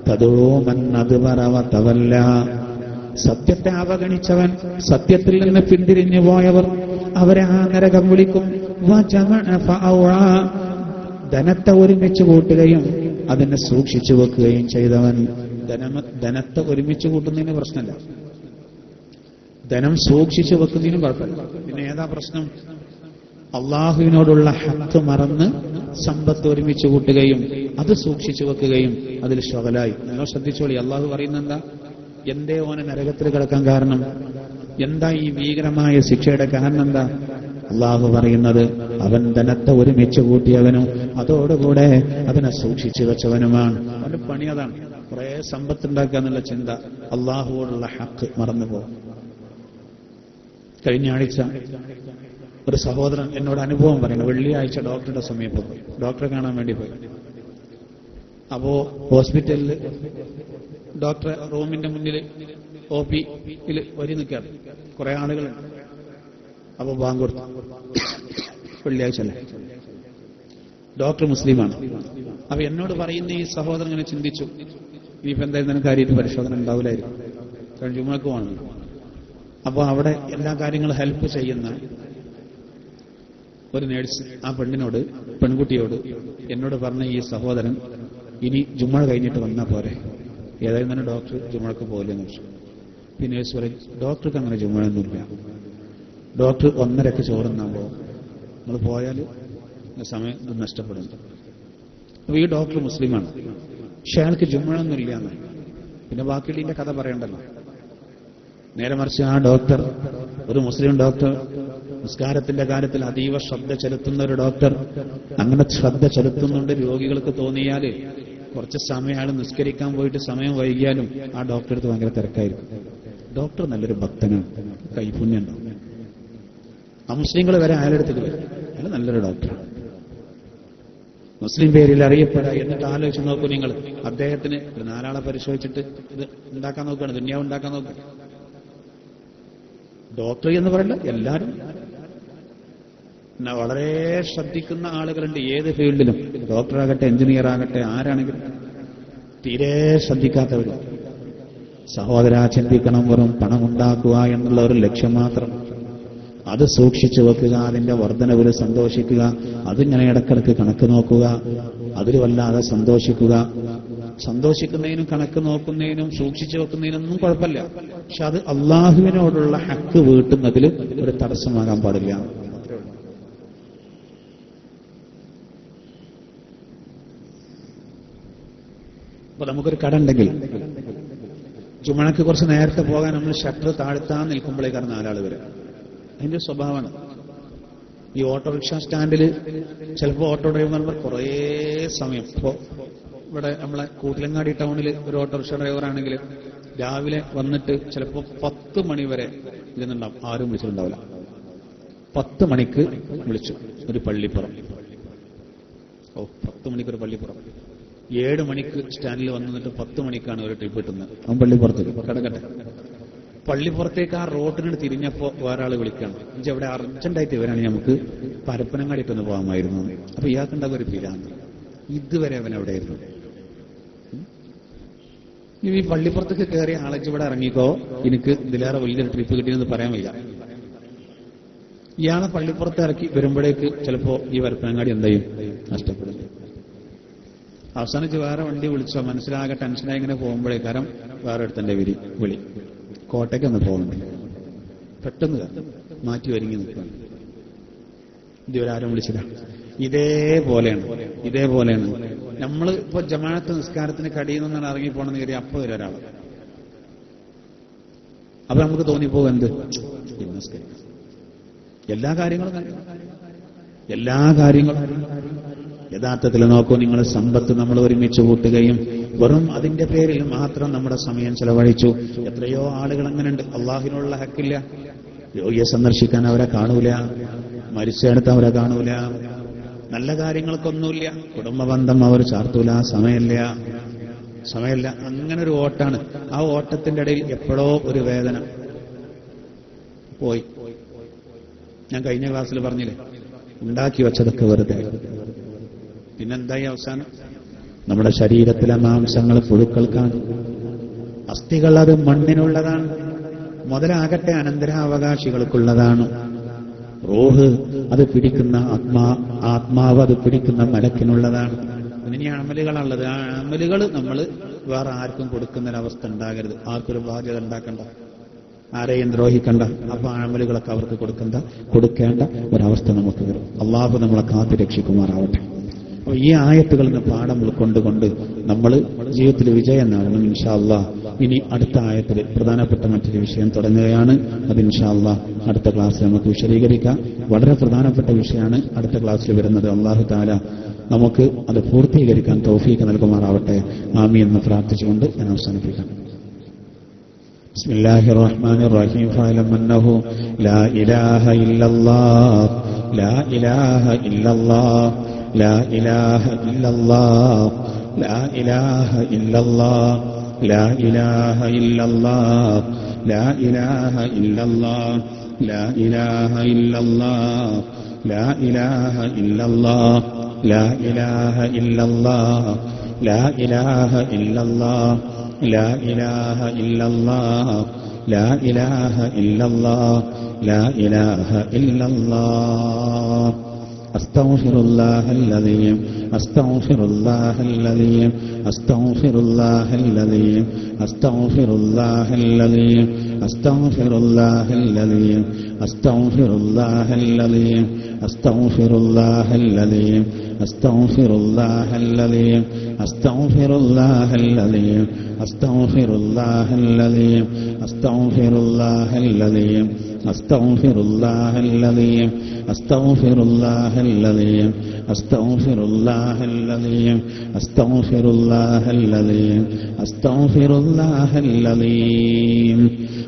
തദൂമൻ അദ്ബറവതവല്ല, സത്യത്തെ അവഗണിച്ചവൻ, സത്യത്തിൽ നിന്ന് പിന്തിരിഞ്ഞു പോയവർ, അവരെ ആ നരകം വിളിക്കും. ധനത്തെ ഒരുമിച്ച് കൂട്ടുകയും അതിനെ സൂക്ഷിച്ചു വെക്കുകയും ചെയ്തവൻ. ധനത്തെ ഒരുമിച്ച് കൂട്ടുന്നതിന് പ്രശ്നമില്ല, ധനം സൂക്ഷിച്ചു വെക്കുന്നതിനും കുഴപ്പമില്ല. പിന്നെ ഏതാ പ്രശ്നം? അള്ളാഹുവിനോടുള്ള ഹക്ക് മറന്ന് സമ്പത്ത് ഒരുമിച്ച് കൂട്ടുകയും അത് സൂക്ഷിച്ചു വെക്കുകയും അതിൽ ശകലായി. നിങ്ങൾ ശ്രദ്ധിച്ചോളി. അള്ളാഹു പറയുന്ന എന്താ? എന്തേ ഓനെ നരകത്തിൽ കിടക്കാൻ കാരണം? എന്താ ഈ ഭീകരമായ ശിക്ഷയുടെ കാരണം? എന്താ? അള്ളാഹു പറയുന്നത് അവൻ ധനത്തെ ഒരുമിച്ച് കൂട്ടിയവനും അതോടുകൂടെ അതിനെ സൂക്ഷിച്ചു വെച്ചവനുമാണ്. അവന്റെ പണി അതാണ്. കുറെ സമ്പത്തുണ്ടാക്കുക എന്നുള്ള ചിന്ത, അള്ളാഹുവോടുള്ള ഹക്ക് മറന്നുപോകും. കഴിഞ്ഞ ആഴ്ച ഒരു സഹോദരൻ എന്നോട് അനുഭവം പറയുന്നു. വെള്ളിയാഴ്ച ഡോക്ടറുടെ സമീപം പോയി, ഡോക്ടറെ കാണാൻ വേണ്ടി പോയി. അപ്പോ ഹോസ്പിറ്റലിൽ ഡോക്ടറെ റൂമിന്റെ മുന്നിൽ OP-യിൽ വരി നിൽക്കുകയാണ്. കുറെ ആളുകളുണ്ട്. അപ്പോ ബാങ്ക് കൊടുത്തു. വെള്ളിയാഴ്ച അല്ലേ. ഡോക്ടർ മുസ്ലിമാണ്. അപ്പൊ എന്നോട് പറയുന്ന ഈ സഹോദരൻ ഇങ്ങനെ ചിന്തിച്ചു, ഇനിയിപ്പോ എന്തായാലും കാര്യമായിട്ട് പരിശോധന ഉണ്ടാവില്ലായിരിക്കും, കാരണം ജുമക്ക് പോകണം. അപ്പോൾ അവിടെ എല്ലാ കാര്യങ്ങളും ഹെൽപ്പ് ചെയ്യുന്ന ഒരു നേഴ്സ് ആ പെൺകുട്ടിയോട് എന്നോട് പറഞ്ഞ ഈ സഹോദരൻ ഇനി ജുമ കഴിഞ്ഞിട്ട് വന്നാൽ പോരെ, ഏതായാലും തന്നെ ഡോക്ടർ ജുമക്ക് പോകില്ലെന്ന് വെച്ചു. പിന്നെ നേഴ്സ് പറയും ഡോക്ടർക്ക് അങ്ങനെ ജുമയൊന്നുമില്ല, ഡോക്ടർ 1:30 ചോറുന്നാൻ പോകും, നിങ്ങൾ പോയാൽ സമയം നഷ്ടപ്പെടുന്നു. അപ്പൊ ഈ ഡോക്ടർ മുസ്ലിമാണ്, പക്ഷെ അയാൾക്ക് ജുമയൊന്നുമില്ല എന്നാണ്. പിന്നെ ബാക്കിയുള്ള കഥ പറയണ്ടല്ലോ. നേരെ മറിച്ച് ആ ഡോക്ടർ, ഒരു മുസ്ലിം ഡോക്ടർ, നിസ്കാരത്തിന്റെ കാര്യത്തിൽ അതീവ ശ്രദ്ധ ചെലുത്തുന്ന ഒരു ഡോക്ടർ, അങ്ങനെ ശ്രദ്ധ ചെലുത്തുന്നുണ്ട് രോഗികൾക്ക് തോന്നിയാൽ കുറച്ച് സമയം അയാൾ നിസ്കരിക്കാൻ പോയിട്ട് സമയം വൈകിയാലും ആ ഡോക്ടറെ അടുത്ത് ഭയങ്കര തിരക്കായിരിക്കും. ഡോക്ടർ നല്ലൊരു ഭക്തനാണ്, കൈപുണ്യുണ്ടാവും. ആ മുസ്ലിങ്ങൾ വരെ അയാളെടുത്തേക്ക് വരും, അയാൾ നല്ലൊരു ഡോക്ടറാണ്, മുസ്ലിം പേരിൽ അറിയപ്പെടാ. എന്നിട്ട് ആലോചിച്ച് നോക്കൂ നിങ്ങൾ, അദ്ദേഹത്തിന് 4 ആളെ പരിശോധിച്ചിട്ട് ഇത് ഉണ്ടാക്കാൻ നോക്കുകയാണ്, ദുനിയാവ് ഉണ്ടാക്കാൻ നോക്കുക. ഡോക്ടർ എന്ന് പറയണ്ട, എല്ലാവരും പിന്നെ വളരെ ശ്രദ്ധിക്കുന്ന ആളുകളുണ്ട് ഏത് ഫീൽഡിലും, ഡോക്ടറാകട്ടെ എഞ്ചിനീയർ ആകട്ടെ ആരാണെങ്കിലും തീരെ ശ്രദ്ധിക്കാത്തവരും. സഹോദര, ചിന്തിക്കണം, വെറും പണമുണ്ടാക്കുക എന്നുള്ള ഒരു ലക്ഷ്യം മാത്രം. അത് സൂക്ഷിച്ചു വെക്കുക, അതിന്റെ വർധനവിൽ സന്തോഷിക്കുക, അതിങ്ങനെ ഇടക്കിടക്ക് കണക്ക് നോക്കുക, അതിൽ വല്ലാതെ സന്തോഷിക്കുക. സന്തോഷിക്കുന്നതിനും കണക്ക് നോക്കുന്നതിനും സൂക്ഷിച്ചു വെക്കുന്നതിനൊന്നും കുഴപ്പമില്ല. പക്ഷെ അത് അള്ളാഹുവിനോടുള്ള ഹക്ക് വീട്ടുന്നതിൽ ഒരു തടസ്സമാകാൻ പാടില്ല. അപ്പൊ നമുക്കൊരു കട ഉണ്ടെങ്കിൽ ജുമഅക്ക് കുറച്ച് നേരത്തെ പോകാൻ നമ്മൾ ഷട്ടർ താഴ്ത്താൻ നിൽക്കുമ്പോഴേക്കാണ് 4 ആൾ വരെ. അതിന്റെ സ്വഭാവമാണ്. ഈ ഓട്ടോറിക്ഷ സ്റ്റാൻഡിൽ ചിലപ്പോൾ ഓട്ടോ ഡ്രൈവർമാർ കുറേ സമയം, ഇപ്പോൾ ഇവിടെ നമ്മളെ കൂട്ടിലങ്ങാടി ടൗണിൽ ഒരു ഓട്ടോറിക്ഷ ഡ്രൈവറാണെങ്കിൽ രാവിലെ വന്നിട്ട് ചിലപ്പോൾ 10 മണി വരെ ഇരുന്നുണ്ടാവും, ആരും വിളിച്ചിട്ടുണ്ടാവില്ല. 10 മണിക്ക് വിളിച്ചു ഒരു പള്ളിപ്പുറം, 10 മണിക്കൊരു പള്ളിപ്പുറം, 7 മണിക്ക് സ്റ്റാൻഡിൽ വന്നിട്ട് 10 മണിക്കാണ് ഒരു ട്രിപ്പ് കിട്ടുന്നത്. അവൻ പള്ളിപ്പുറത്തേക്ക് കിടക്കട്ടെ. പള്ളിപ്പുറത്തേക്ക് ആ റോഡിനോട് തിരിഞ്ഞപ്പോ വേറെ ആള് വിളിക്കണം, ഇവിടെ അർജന്റായിട്ട് വരാണെങ്കിൽ നമുക്ക് പരപ്പനങ്ങാടിയിട്ടൊന്ന് പോകാമായിരുന്നു. അപ്പൊ ഇയാൾക്കുണ്ടാകും ഒരു ഫീലാണ്, ഇതുവരെ അവൻ എവിടെയായിരുന്നു. ഈ പള്ളിപ്പുറത്തേക്ക് കയറിയ ആളെ ഇവിടെ ഇറങ്ങിക്കോ, എനിക്ക് ഇതിലേറെ വലിയൊരു ട്രിപ്പ് കിട്ടിയെന്ന് പറയാൻ വയ്യ. ഇയാളെ പള്ളിപ്പുറത്ത് ഇറക്കി വരുമ്പോഴേക്ക് ചിലപ്പോ ഈ പരപ്പനങ്ങാടി എന്തായും നഷ്ടപ്പെടുന്നു. അവസാനിച്ച് വേറെ വണ്ടി വിളിച്ചോ, മനസ്സിലാകെ ടെൻഷനായി ഇങ്ങനെ പോകുമ്പോഴേക്കാരം വേറെ അടുത്തന്റെ വിളി, കോട്ടയ്ക്കൊന്ന് പോകുന്നുണ്ട്, പെട്ടെന്ന് മാറ്റി ഒരുങ്ങി നിൽക്കുകയാണ്. ഇതുവരെ ആരും വിളിച്ചില്ല. ഇതേപോലെയാണ് നമ്മൾ ഇപ്പൊ ജമാഅത്ത് നിസ്കാരത്തിന് കടിയിൽ നിന്നാണ് ഇറങ്ങിപ്പോണെന്ന് കരുതി അപ്പൊ വരും ഒരാൾ. അപ്പൊ നമുക്ക് തോന്നിപ്പോകും എന്ത്, എല്ലാ കാര്യങ്ങളും യഥാർത്ഥത്തിൽ നോക്കൂ നിങ്ങൾ, സമ്പത്ത് നമ്മൾ ഒരുമിച്ച് കൂട്ടുകയും വെറും അതിന്റെ പേരിൽ മാത്രം നമ്മുടെ സമയം ചെലവഴിച്ചു. എത്രയോ ആളുകൾ അങ്ങനെയുണ്ട്, അള്ളാഹിനുള്ള ഹക്കില്ല. രോഗിയെ സന്ദർശിക്കാൻ അവരെ കാണൂല, മരിച്ചെടുത്ത് അവരെ കാണൂല, നല്ല കാര്യങ്ങൾക്കൊന്നുമില്ല, കുടുംബ ബന്ധം അവർ ചാർത്തൂല, സമയമില്ല. അങ്ങനെ ഒരു ഓട്ടാണ്. ആ ഓട്ടത്തിന്റെ ഇടയിൽ എപ്പോഴോ ഒരു വേദന പോയി. ഞാൻ കഴിഞ്ഞ ക്ലാസ്സിൽ പറഞ്ഞില്ലേ, ഉണ്ടാക്കി വെച്ചതൊക്കെ വെറുതെ. പിന്നെന്തായി അവസാനം? നമ്മുടെ ശരീരത്തിലെ മാംസങ്ങൾ പുഴുക്കൾക്കാണ്, അസ്ഥികൾ അത് മണ്ണിനുള്ളതാണ്, മുതലാകട്ടെ അനന്തരാവകാശികൾക്കുള്ളതാണ്. റൂഹ് അത് പിടിക്കുന്ന ആത്മാവ് അത് പിടിക്കുന്ന മലക്കിനുള്ളതാണ്. ഇനി അമലുകളുള്ളത്, ആ അമലുകൾ നമ്മൾ വേറെ ആർക്കും കൊടുക്കുന്നൊരവസ്ഥ ഉണ്ടാകരുത്. ആർക്കൊരു ബാധ്യത ഉണ്ടാക്കണ്ട, ആരെയും ദ്രോഹിക്കണ്ട. അപ്പൊ അമലുകളൊക്കെ അവർക്ക് കൊടുക്കേണ്ട ഒരവസ്ഥ നമുക്ക് വരും. അള്ളാഹു നമ്മളെ കാത്തു രക്ഷിക്കുമാറാവട്ടെ. അപ്പൊ ഈ ആയത്തുകളിൽ നിന്ന് പാഠം ഉൾക്കൊണ്ടുകൊണ്ട് നമ്മൾ ജീവിതത്തിൽ വിജയം നേടണം ഇൻഷാ അല്ലാഹ്. ഇനി അടുത്ത ആയത്തിൽ പ്രധാനപ്പെട്ട മറ്റൊരു വിഷയം തുടങ്ങുകയാണ്. അത് ഇൻഷാ അല്ലാഹ് അടുത്ത ക്ലാസ്സിൽ നമുക്ക് വിശദീകരിക്കാം. വളരെ പ്രധാനപ്പെട്ട വിഷയമാണ് അടുത്ത ക്ലാസ്സിൽ വരുന്നത്. അല്ലാഹു തആല നമുക്ക് അത് പൂർത്തീകരിക്കാൻ തൗഫീഖ് നൽകുമാറാവട്ടെ. ആമീൻ എന്ന് പ്രാർത്ഥിച്ചുകൊണ്ട് ഞാൻ അവസാനിപ്പിക്കാം. ബിസ്മില്ലാഹിർ റഹ്മാനിർ റഹീം. ഫഅലം അന്നഹു ലാ ഇലാഹ ഇല്ലല്ലാഹ്, ലാ ഇലാഹ ഇല്ലല്ലാഹ്, لا إله إلا الله، لا إله إلا الله، لا إله إلا الله، لا إله إلا الله، لا إله إلا الله، لا إله إلا الله، لا إله إلا الله، لا إله إلا الله، لا إله إلا الله، لا إله إلا الله، لا إله إلا الله. أستغفر الله العظيم، أستغفر الله العظيم، أستغفر الله العظيم، أستغفر الله العظيم، أستغفر الله العظيم، أستغفر الله العظيم، أستغفر الله العظيم، أستغفر الله العظيم، أستغفر الله العظيم، أستغفر الله العظيم، أستغفر الله العظيم، أستغفر الله العظيم، أستغفر الله العظيم، أستغفر الله العظيم، أستغفر الله العظيم، أستغفر الله العظيم.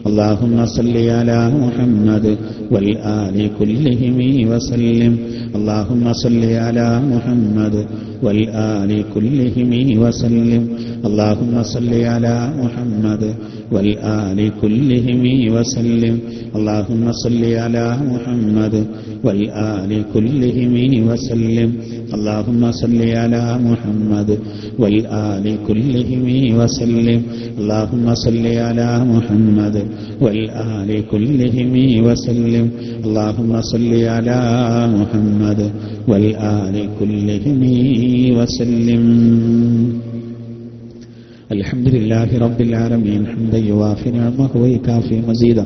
اللهم صل على محمد والآل كلهم وسلم. اللهم صل على محمد والآل كلهم وسلم. اللهم صل على محمد والآل كلهم وسلم. اللهم اللهم صل على محمد والآل كلهم وسلم اللهم صل على محمد والآل كلهم وسلم اللهم صل على محمد والآل كلهم وسلم اللهم صل على محمد والآل كلهم وسلم. الحمد لله رب العالمين حمدا يوافي نعمه ويكافي مزيدا.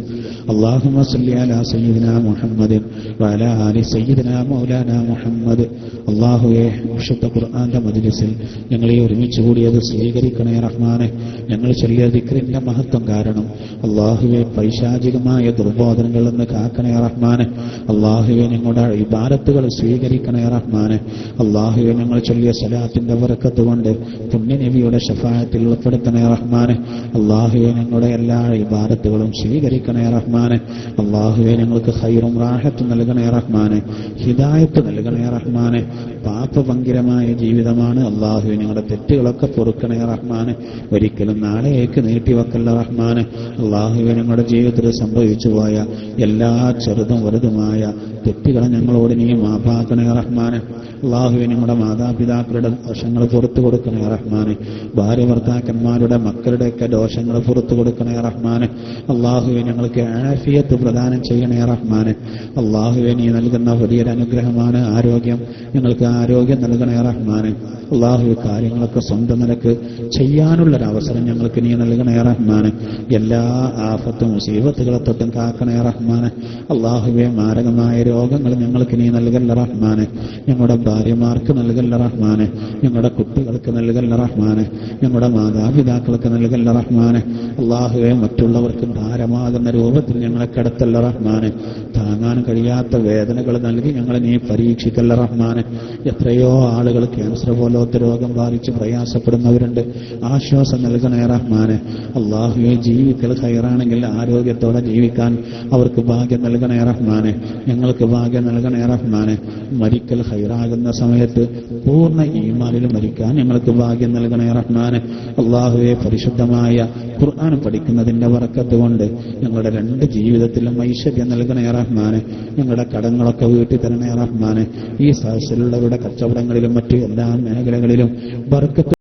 اللهم صل على سيدنا محمد وعلى آل سيدنا മൗലാനാ മുഹമ്മദ്. അല്ലാഹുവേ, വിശുദ്ധ ഖുർആന്റെ മജ്ലിസിൽ ഞങ്ങളെ ഒരുമിച്ച് കൂടിയത് സ്വീകരിക്കണേ റഹ്മാനെ. ഞങ്ങൾ ചൊല്ലിയ ദിക്റിന്റെ മഹത്വം കാരണം അല്ലാഹുവേ പൈശാചികമായ ദുർബോധനങ്ങളിൽ നിന്ന് കാക്കണേ റഹ്മാനെ. അല്ലാഹുവേ, ഞങ്ങളുടെ ഇബാദത്തുകൾ സ്വീകരിക്കണേ റഹ്മാനെ. അല്ലാഹുവേ, ഞങ്ങൾ ചൊല്ലിയ സലാത്തിന്റെ ബറക്കത്ത് കൊണ്ട് പുണ്യനബിയുടെ ശഫാഅത്തിൽ ഉൾപ്പെടുത്തണേ റഹ്മാനെ. അല്ലാഹുവേ, ഞങ്ങളുടെ എല്ലാ ഇബാദത്തുകളും സ്വീകരിക്കണേ റഹ്മാനെ. അല്ലാഹുവേ, ഞങ്ങൾക്ക് ഖൈറും റാഹത്തും നൽകണേ റഹ്മാനെ. ഹിദായത്ത് നൽകണേ റഹ്മാനെ. പാപഭംഗിരമായ ജീവിതമാണ് അല്ലാഹുവേ. ഞങ്ങളുടെ തെറ്റുകളൊക്കെ പൊറുക്കണേ റഹ്മാനെ. ഒരിക്കലും നാളേക്ക് നീട്ടിവെക്കല്ല റഹ്മാനെ. അല്ലാഹുവേ, ഞങ്ങളുടെ ജീവിതത്തിൽ സംഭവിച്ചു പോയ എല്ലാ ചെറുതും വലുതുമായ തെറ്റുകളെ ഞങ്ങളോട് നീ മാപ്പാക്കണേ റഹ്മാനെ. അല്ലാഹുവേ, ഞങ്ങളുടെ മാതാപിതാക്കളുടെ ദോഷങ്ങൾ പുറത്തു കൊടുക്കണേ റഹ്മാനെ. ഭാര്യ ഭർത്താക്കന്മാരുടെ മക്കളുടെയൊക്കെ ദോഷങ്ങൾ പുറത്തു കൊടുക്കണേ റഹ്മാനെ. അല്ലാഹുവേ, ഞങ്ങൾക്ക് ആഫിയത്ത് പ്രദാനം ചെയ്യണേ റഹ്മാനെ. അല്ലാഹുവേ, നീ നൽകുന്ന വലിയൊരു അനുഗ്രഹമാണ് ആരോഗ്യം. ഞങ്ങൾക്ക് ആരോഗ്യം നൽകണേ റഹ്മാനെ. അല്ലാഹുവേ, കാര്യങ്ങളൊക്കെ സ്വന്തം നിലക്ക് ചെയ്യാനുള്ളൊരവസരം ഞങ്ങൾക്ക് നീ നൽകണേ റഹ്മാനെ. എല്ലാ ആഫത്തും മുസീബത്തുകളെ തൊട്ടും കാക്കണേ റഹ്മാനെ. അല്ലാഹുവേ, മാരകമായ രോഗങ്ങൾ ഞങ്ങൾക്ക് നീ നൽകല്ല റഹ്മാനെ. ഞങ്ങളുടെ ഭാര്യമാർക്ക് നൽകല്ല റഹ്മാനെ. ഞങ്ങളുടെ കുട്ടികൾക്ക് നൽകല്ല റഹ്മാനെ. ഞങ്ങളുടെ മാതാപിതാക്കൾക്ക് നൽകല്ല റഹ്മാനെ. അല്ലാഹുവേ, മറ്റുള്ളവർക്ക് ഭാരമാകുന്ന രൂപത്തിൽ ഞങ്ങളെ കിടത്തല്ല റഹ്മാനെ. താങ്ങാൻ കഴിയാത്ത വേദനകൾ നൽകി ഞങ്ങളെ നീ പരീക്ഷിക്കല്ല റഹ്മാനെ. എത്രയോ ആളുകൾ ക്യാൻസർ പോലത്തെ രോഗം ബാധിച്ച് പ്രയാസപ്പെടുന്നവരുണ്ട്. ആശ്വാസം നൽകണേ റഹ്മാനെ. അല്ലാഹുവേ, ജീവിക്കൽ ഖൈറാണെങ്കിൽ ആരോഗ്യത്തോടെ ജീവിക്കാൻ അവർക്ക് ഭാഗ്യം നൽകണേ റഹ്മാനെ. ഞങ്ങൾക്ക് ഭാഗ്യം നൽകണേ റഹ്മാനെ. മരിക്കൽ ഖൈറാകുന്ന സമയത്ത് പൂർണ്ണ ഈമാനിൽ മരിക്കാൻ ഞങ്ങൾക്ക് ഭാഗ്യം നൽകണേ റഹ്മാനെ. അല്ലാഹുവേ, പരിശുദ്ധമായ ഖുർആൻ പഠിക്കുന്നതിന്റെ ബറക്കത്ത് കൊണ്ട് ഞങ്ങളുടെ രണ്ട് ജീവിതത്തിലും ഐശ്വര്യം നൽകണേ റഹ്മാനെ. ഞങ്ങളുടെ കടങ്ങളൊക്കെ വീട്ടി തരണേ റഹ്മാനെ. ഈ സദസ്സിലുള്ളവരുടെ കച്ചവടങ്ങളിലും മറ്റു എല്ലാ മേഖലകളിലും ബർക്കത്ത്